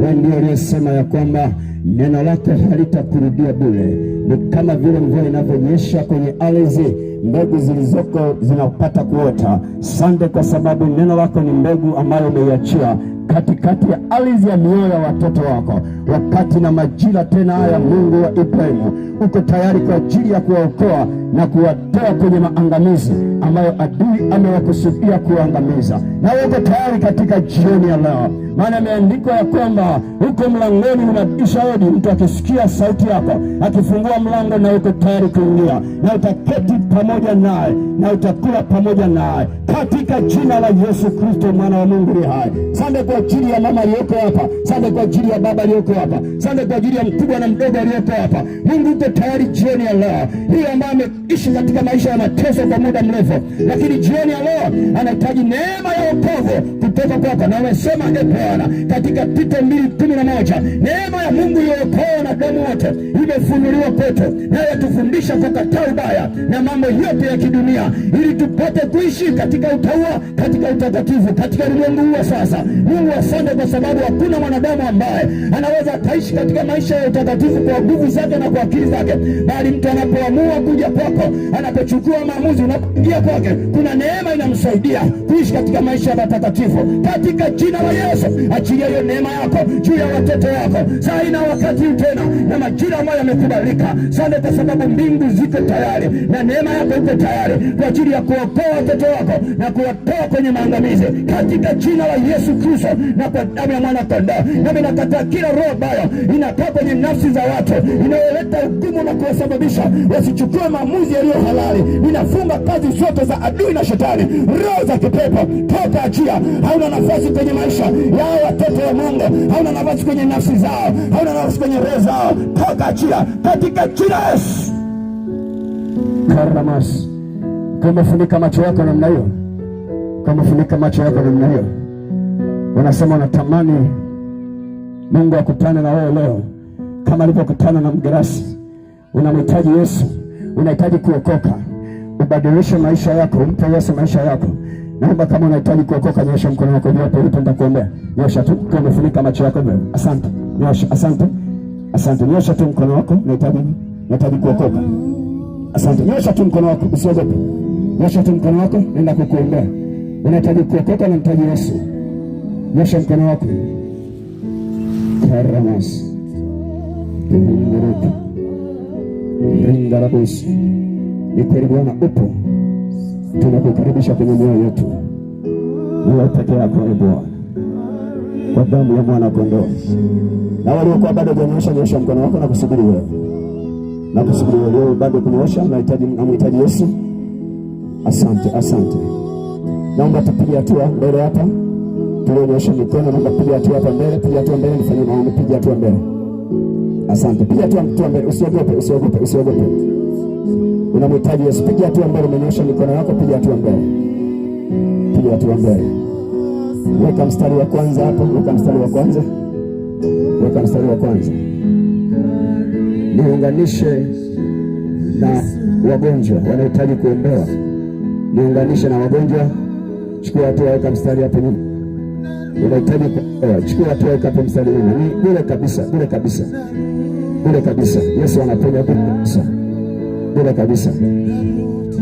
wewe ndiye uliyesema ya kwamba neno lako halitakurudia bure. Ni kama vile mvua inavyonyesha kwenye ardhi, mbegu zilizoko zinapata kuota. Asante kwa sababu neno lako ni mbegu ambayo umeiachia katikati ya ardhi ya mioyo ya watoto wako. Wakati na majira tena haya, Mungu wa Ibrahimu, uko tayari kwa ajili ya kuwaokoa na kuwatoa kwenye maangamizi ambayo adui amewakusudia kuangamiza. Na uko tayari katika jioni ya leo, maana imeandikwa ya kwamba uko mlangoni unabisha hodi, mtu akisikia sauti yako akifungua mlango na uko tayari kuingia, na utaketi pamoja naye na utakula pamoja naye, katika jina la Yesu Kristo mwana wa Mungu aliye hai. Asante kwa ajili ya mama aliyoko hapa, asante kwa ajili ya baba aliyoko hapa, asante kwa ajili ya mkubwa na mdogo aliyoko hapa. Mungu uko tayari jioni ya leo hii, ambaye ameishi katika maisha ya mateso kwa muda mrefu, lakini jioni ya leo anahitaji neema ya wokovu kutoka kwako. Na umesema Bwana katika Tito 2:11, neema ya Mungu iliyokoa na damu wote imefunuliwa kwetu, naye atufundisha kukataa ubaya na mambo yote ya kidunia, ili tupate kuishi katika utaua, katika utakatifu, katika ulimwengu huu sasa. Mungu asante, kwa sababu hakuna mwanadamu ambaye anaweza akaishi katika maisha ya utakatifu kwa nguvu zake na kwa akili zake, bali mtu anapoamua kuja kwako, anapochukua maamuzi, unapoingia kwake, kuna neema inamsaidia kuishi katika maisha ya utakatifu. Katika jina la Yesu, achilia hiyo neema yako juu ya watoto wako saa ina wakati tena na majira ambayo yamekubalika. Asante kwa sababu mbingu ziko tayari na neema yako iko tayari kwa ajili ya kuokoa watoto wako na kuwatoa kwenye maangamizi, katika jina la Yesu Kristo na kwa damu ya mwana kondoo. Nami nakataa kila roho baya inakaa kwenye nafsi za watu inayoleta hukumu na kuwasababisha wasichukue maamuzi yaliyo halali. Ninafunga kazi zote za adui na shetani, roho za kipepo, toka, achia. Hauna nafasi kwenye maisha yao watoto wa Mungu, hauna nafasi kwenye nafsi zao, hauna nafasi kwenye roho zao, toka, achia katika jina la Yesu. Karamas, kama funika macho yako namna hiyo, kama funika macho yako namna hiyo, unasema unatamani Mungu akutane na wewe leo kama alivyokutana na Mgerasi. Unamhitaji Yesu, unahitaji kuokoka, ubadilishe maisha yako, umpe Yesu maisha yako. Naomba kama unahitaji kuokoka, nyosha mkono wako juu hapo ulipo, nitakuombea. Nyosha tu, kama umefunika macho yako wewe. Asante. Nyosha, asante. Asante. Nyosha tu mkono wako, nahitaji kuokoka. Asante. Nyosha tu mkono wako, usiogope. Nyosha tu mkono wako, nenda kukuombea. Unahitaji kuokoka na mtaji Yesu. Nyosha mkono wako. Karamas. Ringarabus. Ni kweli Bwana upo. Tunakukaribisha kwenye mioyo yetu. Wewe peke yako Bwana, kwa damu ya mwana kondoo. Na waliokuwa bado hawajanyosha, nyosha mkono wako na kusubiri wewe. Na kusubiri wewe bado kunyosha, namhitaji Yesu. Asante, asante. Naomba tupige hatua mbele hapa. Tunyosha mikono, naomba piga hatua hapa mbele, piga hatua mbele, nifanye maombi, piga hatua mbele. Asante, piga hatua mbele, usiogope, usiogope, usiogope. Unamhitaji Yesu, piga hatua mbele, umenyosha mikono yako, piga hatua mbele. Piga hatua mbele. Weka mstari wa kwanza hapo, weka mstari wa kwanza. Weka mstari wa kwanza. Niunganishe na wagonjwa wanahitaji kuombewa. Niunganishe na wagonjwa. Chukua hatua, weka mstari hapo nyuma. Unahitaji kuombewa, chukua hatua, weka hapo mstari nyuma. Ni bure kabisa, bure kabisa. Bure kabisa. Yesu anaponya kabisa. Bure kabisa.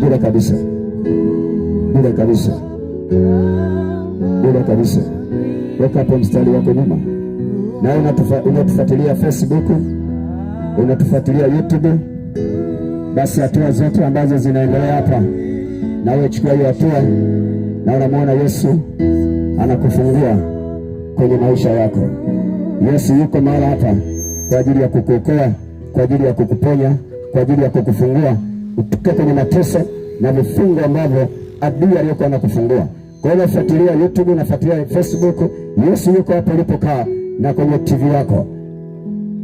Bure kabisa. Bure kabisa. Bure kabisa. Weka hapo mstari wako nyuma. Na unatufuatilia Facebook, unatufuatilia YouTube, basi hatua zote ambazo zinaendelea hapa, na wewe chukua hiyo hatua, na unamwona Yesu anakufungua kwenye maisha yako. Yesu yuko mahali hapa kwa ajili ya kukuokoa, kwa ajili ya kukuponya, kwa ajili ya kukufungua utoke kwenye mateso na vifungo ambavyo adui aliyokuwa anakufungua. Kwa hiyo fuatilia YouTube, nafuatilia Facebook. Yesu yuko hapo ulipokaa na kwenye TV yako.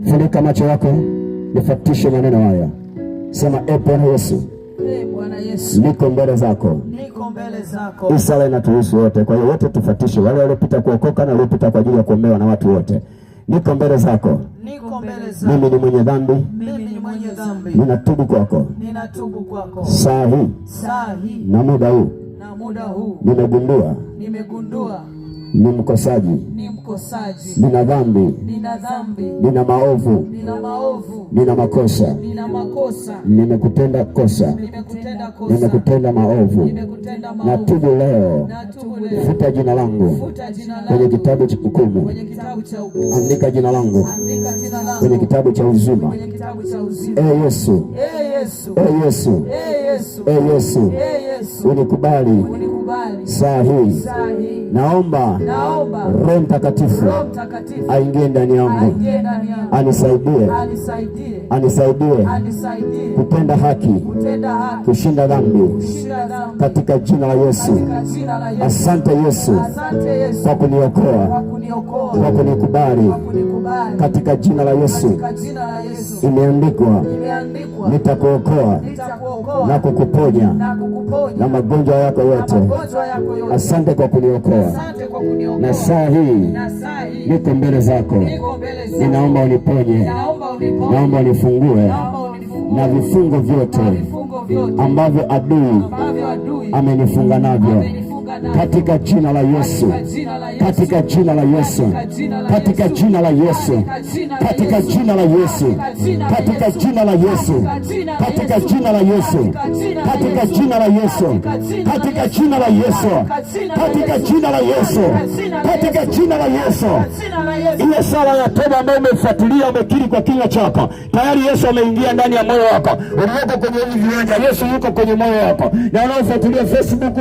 Funika macho yako, nifuatishe maneno haya. Sema, Bwana Yesu, Bwana Yesu, niko mbele zako. niko mbele zako. Isala inatuhusu wote. Kwa hiyo wote tufuatishe, wale waliopita kuokoka na waliopita kwa ajili ya kuombewa na watu wote. Niko mbele zako. Niko mbele zako. Mimi ni mwenye dhambi. Mimi ni mwenye dhambi. Ninatubu kwako. Ninatubu kwako. Saa hii na muda huu nimegundua ni mkosaji, nina dhambi, nina maovu, nina makosa, nimekutenda kosa, nimekutenda maovu. Natubu leo, futa jina langu kwenye kitabu cha hukumu, andika jina langu kwenye kitabu cha uzima. Yesu, Yesu, Yesu, unikubali saa hii naomba Roho Mtakatifu aingie ndani yangu, anisaidie kutenda haki, kushinda dhambi, katika jina la Yesu. Asante Yesu kwa kuniokoa, kwa kunikubali, katika jina la Yesu. Imeandikwa, nitakuokoa na kukuponya na magonjwa yako yote. Asante kwa kuniokoa, na saa hii niko mbele zako. Ninaomba uniponye, naomba unifungue na vifungo vyote ambavyo adui amenifunga navyo, katika jina la Yesu, katika jina la Yesu, katika jina la Yesu, katika jina la Yesu, katika jina la Yesu, katika jina la Yesu, katika jina la Yesu, katika jina la Yesu, katika jina la Yesu, katika jina la Yesu. Ile sala ya toba ambayo umefuatilia, umekiri kwa kinywa chako, tayari Yesu ameingia ndani ya moyo wako. Ulioko kwenye hivi viwanja, Yesu yuko kwenye moyo wako. Na unaofuatilia Facebook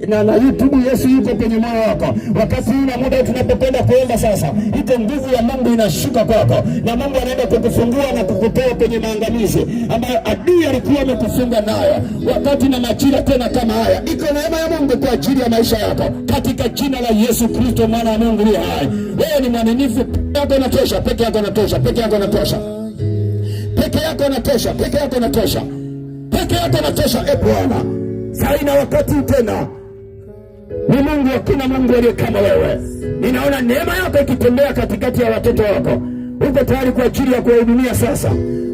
na YouTube, Yesu yuko kwenye moyo wako. Wakati huu na muda tunapokwenda kuomba sasa, iko nguvu ya Mungu inashuka kwako, na Mungu anaenda kukufungua na kukutoa kwenye maangamizi ambayo adui alikuwa amekufunga nayo. Wakati na majira tena kama haya, iko neema ya Mungu kwa ajili ya maisha yako, katika jina la Yesu Kristo, mwana wa Mungu aliye hai. Wewe ni mwaminifu, peke yako unatosha, peke yako unatosha, peke yako unatosha, peke yako unatosha, peke yako unatosha, peke yako unatosha. Bwana, sasa ina wakati tena ni Mungu, hakuna Mungu aliye kama wewe. Ninaona neema yako ikitembea katikati ya watoto wako. Uko tayari kwa ajili ya kuwahudumia sasa.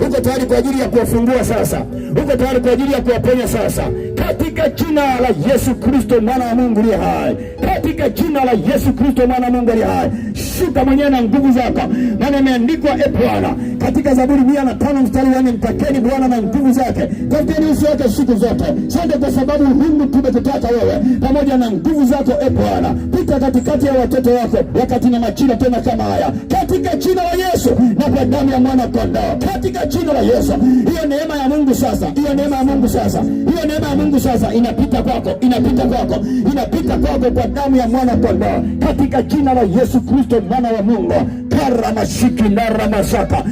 Uko tayari kwa ajili ya kuwafungua sasa. Uko tayari kwa ajili ya kuwaponya sasa, katika jina la Yesu Kristo, mwana wa Mungu aliye hai. Katika jina la Yesu Kristo, mwana wa Mungu aliye hai. Shuka mwenyewe na nguvu zako, maana imeandikwa, Bwana, katika Zaburi 105 mstari wa 4, mtakeni Bwana na nguvu zake, tafuteni uso wake siku zote. Asante kwa sababu Mungu tumekutaka wewe pamoja na nguvu zako. Bwana, pita katikati ya watoto wako wakati na majira tena kama haya, katika jina la Yesu na kwa damu ya mwana kondoo, katika jina la Yesu. Hiyo neema ya Mungu sasa, hiyo neema ya Mungu sasa, hiyo neema ya Mungu sasa inapita kwako, inapita kwako, inapita kwako kwa damu ya mwana kondoo, katika jina la Yesu Kristo, mwana wa Mungu. Karamashiki na ramasaka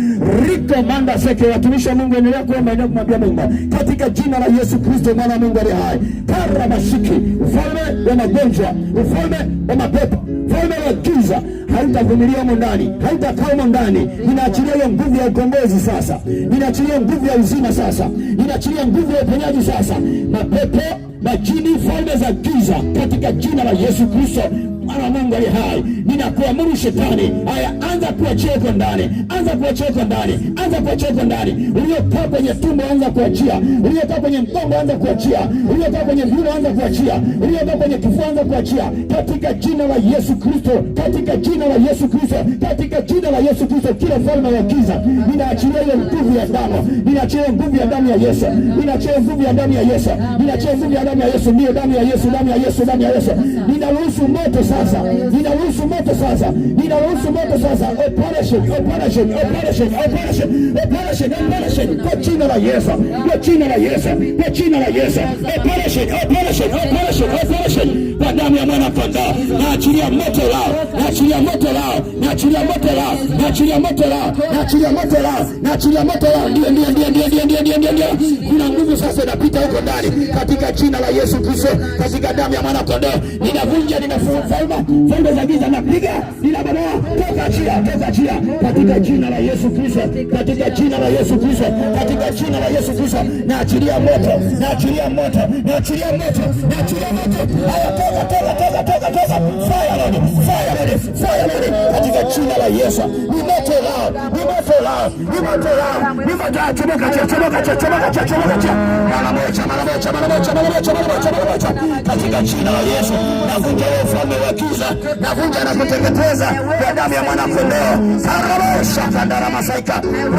riko manda seke. Watumishi wa Mungu, endelea kuomba, endelea kumwambia Mungu, katika jina la Yesu Kristo, mwana wa Mungu aliye hai. Karamashiki, ufalme wa magonjwa, ufalme wa mapepo, ufalme wa giza haitavumilia humo ndani, haitakaa humo ndani. Ninaachilia hiyo nguvu ya ukombozi sasa, ninaachilia nguvu ya uzima sasa, ninaachilia nguvu ya uponyaji sasa. Mapepo, majini, falme za giza, katika jina la Yesu Kristo, mwana wa Mungu aliye hai, ninakuamuru shetani, haya, anza kuachia huko ndani, anza kuachia huko ndani, anza kuachia huko ndani. Uliokaa kwenye tumbo, anza kuachia. Uliokaa kwenye mgongo, anza kuachia. Uliokaa kwenye viuno, anza kuachia. Uliokaa kwenye kifua, anza kuachia, katika jina la Yesu Kristo, katika jina la Yesu Kristo, katika jina la Yesu Kristo. Kila falme ya giza, ninaachilia ile nguvu ya damu, ninaachilia nguvu ya damu ya Yesu, ninaachilia nguvu ya damu ya Yesu, ninaachilia nguvu ya damu ya Yesu, ndio damu ya Yesu, damu ya Yesu, damu ya Yesu. Ninaruhusu moto sasa, ninaruhusu moto sasa, ninaruhusu moto sasa. Operation, operation, operation, operation, operation, operation, kwa jina la Yesu, kwa jina la Yesu, kwa jina la Yesu. Operation, operation, operation, operation, kwa damu ya mwana kondoo. Naachilia moto lao, naachilia moto lao, naachilia moto lao, naachilia moto lao, naachilia moto lao, naachilia moto lao. Ndio, ndio, ndio, ndio, ndio, ndio, ndio, ndio. Kuna nguvu sasa inapita huko ndani, katika jina la Yesu Kristo, katika damu ya mwana kondoo. Ninavunja, ninafunga falme za giza, napiga, ninabomoa, toka chia, toka chia, katika jina la Yesu Kristo, katika jina la Yesu Kristo, katika jina la Yesu Kristo. Naachilia moto, naachilia moto, naachilia moto, naachilia moto. Haya, toka, toka, toka, toka, toka. Fire Lord, fire Lord, fire Lord, katika jina la Yesu. Ni moto lao, ni moto lao, ni moto lao, ni moto lao. Chomoka chia, chomoka chia, chomoka chia, chomoka chia. Mara moja, mara moja, mara moja, mara moja, mara moja, mara moja, katika jina la Yesu. Navunja ufalme wa giza, navunja na kuteketeza kwa damu ya mwana kondoo. Karabashaka ndaramasaka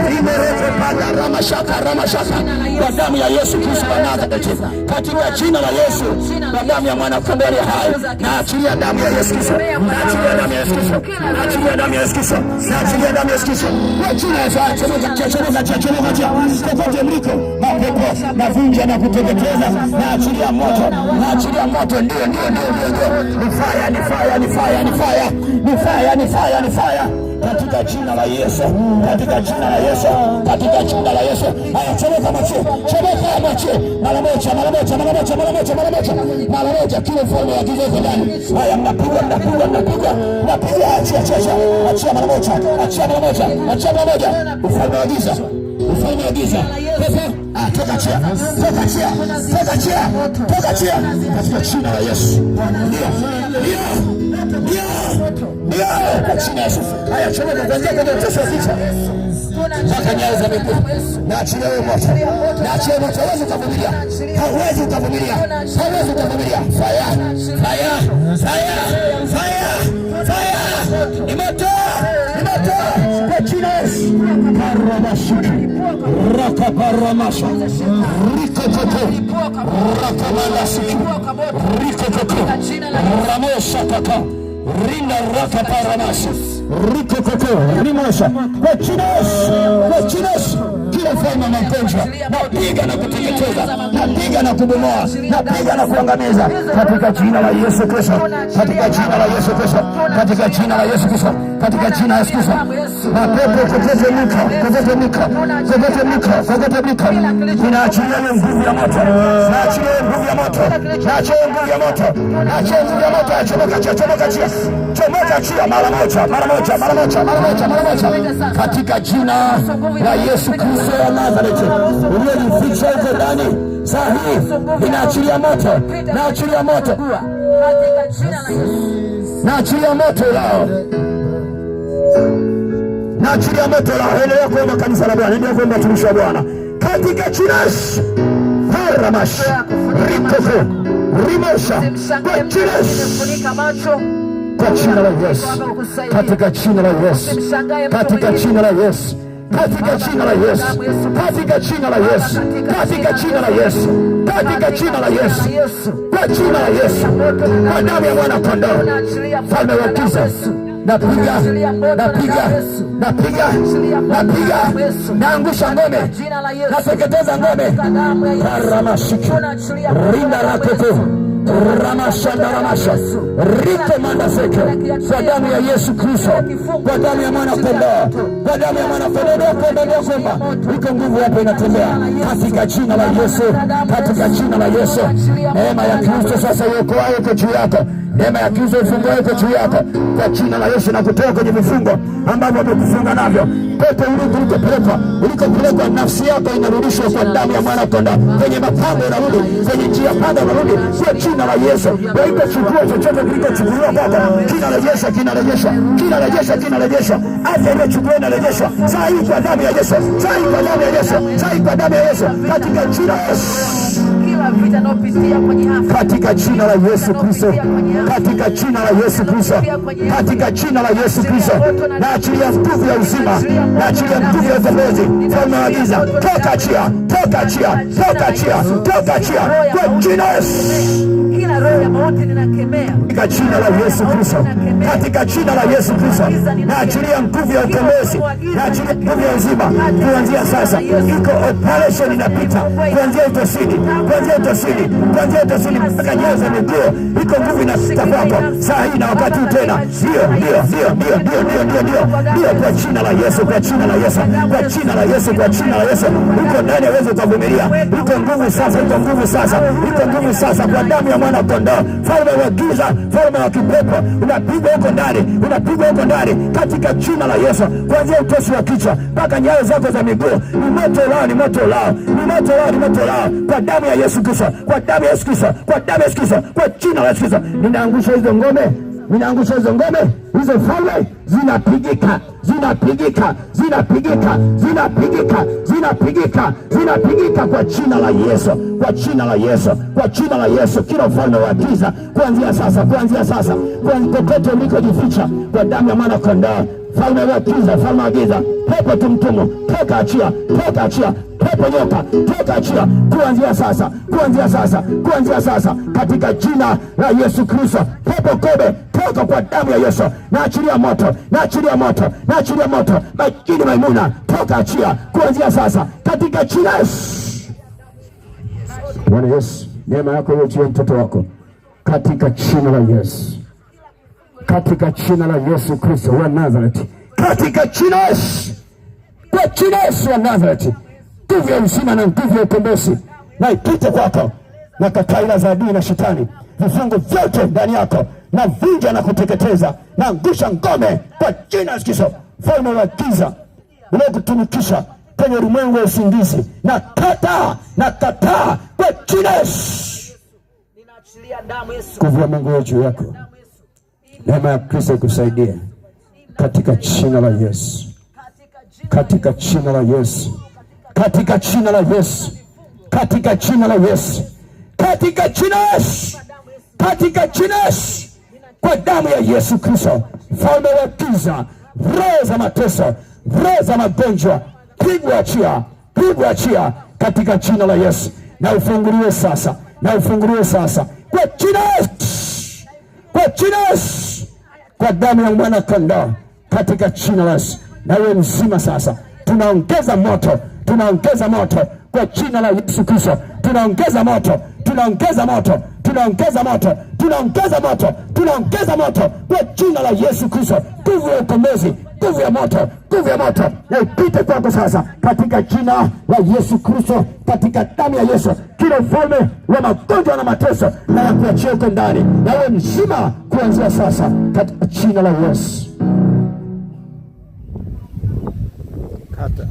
rimerete panda ramashaka ramashaka, kwa damu ya Yesu Kristo wa Nazareti, katika jina la Yesu, kwa damu ya mwana kondoo. hai. Naachilia damu ya Yesu Kristo. Naachilia damu ya Yesu Kristo. Naachilia damu ya Yesu Kristo. Naachilia damu ya Yesu Kristo. Kwa jina la Yesu, chomoka. Popote mliko, mapepo navunja na kuteketeza. Naachilia moto. Naachilia moto. Ndio. Ni fire. Katika jina la Yesu. Katika jina la Yesu. Haya, chomoka macho. Mara moja. Kile mfalme wa giza yuko ndani. Haya, mnapiga. Achia mara moja. Ufalme wa giza. Toka chia. Katika jina la Yesu. Ndio. Kwa jina la Yesu. Haya, chomoka kuanzia kwenye mtoto wa kichwa mpaka nyayo za miguu. Naachilia huo moto. Hauwezi ukavumilia. Fire. Ni moto. Kwa jina la Yesu. Karabashiki. Rakabaramasha. Rikototo. Rakamandasiki. Rikototo. Ramosha kaka. Rinda rakaparamasa. Rikokoko. Rimosha. Kwa jina la Yesu. Kila mfalme wa magonjwa napiga na kuteketeza, napiga na kubomoa, napiga na kuangamiza katika jina la Yesu Kristo. Katika jina la Yesu Kristo. Mapepo kokote mika. Ninaachilia nguvu ya moto. Chomoka chia mara moja. Katika jina la Yesu Kristo wa Nazareti, uliyejificha huko ndani, saa hii ninaachilia moto. Naachilia moto lao. Endelea kuomba kanisa la Bwana, endelea kuomba watumishi wa Bwana. Katika jina la Yesu. Paramash. Rikoko. Rimosha. Kwa jina la Yesu. Katika jina la Yesu. Kwa damu ya mwana kondoo, mfalme wa giza, napiga, naangusha ngome, nateketeza ngome. Karamashiki, rinda rakoko, ramasha, rito mandaseke, kwa damu ya Yesu Kristo, kwa damu ya mwana kondoo, iko nguvu hapo inatembea, katika jina la Yesu. Neema ya Kristo sasa yuko juu yako. Neema ya Kristo ifungue yuko juu yako kwa jina la Yesu, na kutoa kwenye vifungo ambavyo wamekufunga navyo. Pepo ulikopelekwa, nafsi yako inarudishwa kwa damu ya mwana kondoo. Kwenye mapango unarudi, kwenye njia panda unarudi kwa jina la Yesu. Wewe chukua chochote kilichochukuliwa kwako, kinarejeshwa. Afya iliyochukuliwa inarejeshwa saa hii kwa damu ya Yesu, katika jina la Yesu. Katika jina la Yesu Kristo, naachilia nguvu ya uzima, naachilia nguvu ya ukombozi. Mfalme wa giza, toka achia kwa jina la Yesu. Katika jina la Yesu Kristo, naachilia nguvu ya ukombozi, naachilia nguvu ya uzima. Kuanzia sasa iko operation inapita, kuanzia utosini mpaka nyayo za miguu, iko nguvu inapita kwako saa hii na wakati tena. Ndio kwa jina la Yesu, uko ndani aweze kuvumilia. Iko nguvu sasa kwa damu ya mwana kondoo. Falme wa giza, falme wa kipepo, unapigwa huko ndani katika jina la Yesu. Kuanzia utosi wa kichwa mpaka nyayo zako za miguu, ni moto lao kwa damu ya Yesu Kristo, kwa jina la Yesu Kristo. Ninaangusha hizo ngome, hizo falme zinapigika kwa jina la Yesu, kila ufalme wa giza kuanzia sasa, kokote ulikojificha kwa damu ya mwana kondoo. Falme wa giza, pepo tumtumu, toka achia, pepo nyoka, toka achia kuanzia sasa, kuanzia sasa, kuanzia sasa, katika jina la Yesu Kristo. Pepo kobe, toka kwa damu ya Yesu. Naachilia moto, naachilia moto, naachilia moto. Majini Maimuna, toka achia kuanzia sasa, katika jina la Yesu. Bwana Yesu, neema yako iwe juu ya mtoto wako, katika jina la Yesu, katika jina la Yesu Kristo wa Nazareti, katika jina la Yesu, kwa jina la Yesu wa Nazareti. Nguvu ya uzima na nguvu ya ukombozi na ipite kwako, na kataila za adui na shetani, vifungo vyote ndani yako na vunja na kuteketeza na angusha ngome kwa jina la Yesu Kristo. Falme wa giza unaokutumikisha kwenye ulimwengu wa usingizi, na kataa kwa jina la Yesu. Nguvu ya Mungu iwe juu yako, neema ya Kristo ikusaidie, katika jina la Yesu, katika jina la Yesu, katika jina la Yesu, katika jina la Yesu, katika jina la Yesu, katika jina la Yesu, kwa damu ya Yesu Kristo. Falme wa giza, roho za mateso, roho za magonjwa, pigwa achia, pigwa achia katika jina la Yesu, na ufunguliwe sasa, na ufunguliwe sasa kwa jina la Yesu, kwa jina la Yesu, kwa damu ya mwana kondoo, katika jina la Yesu. Na wewe mzima sasa, tunaongeza moto, tunaongeza moto kwa jina la Yesu Kristo. Tunaongeza moto, tunaongeza moto, tunaongeza moto, tunaongeza moto, tunaongeza moto kwa jina la Yesu Kristo. Nguvu ya ukombozi, nguvu ya moto, nguvu ya moto na ipite kwako sasa, katika jina la Yesu Kristo, katika damu ya Yesu. Kila ufalme wa magonjwa na mateso na ya kuachia uko ndani, na wewe mzima kuanzia sasa, katika jina la Yesu. Kata.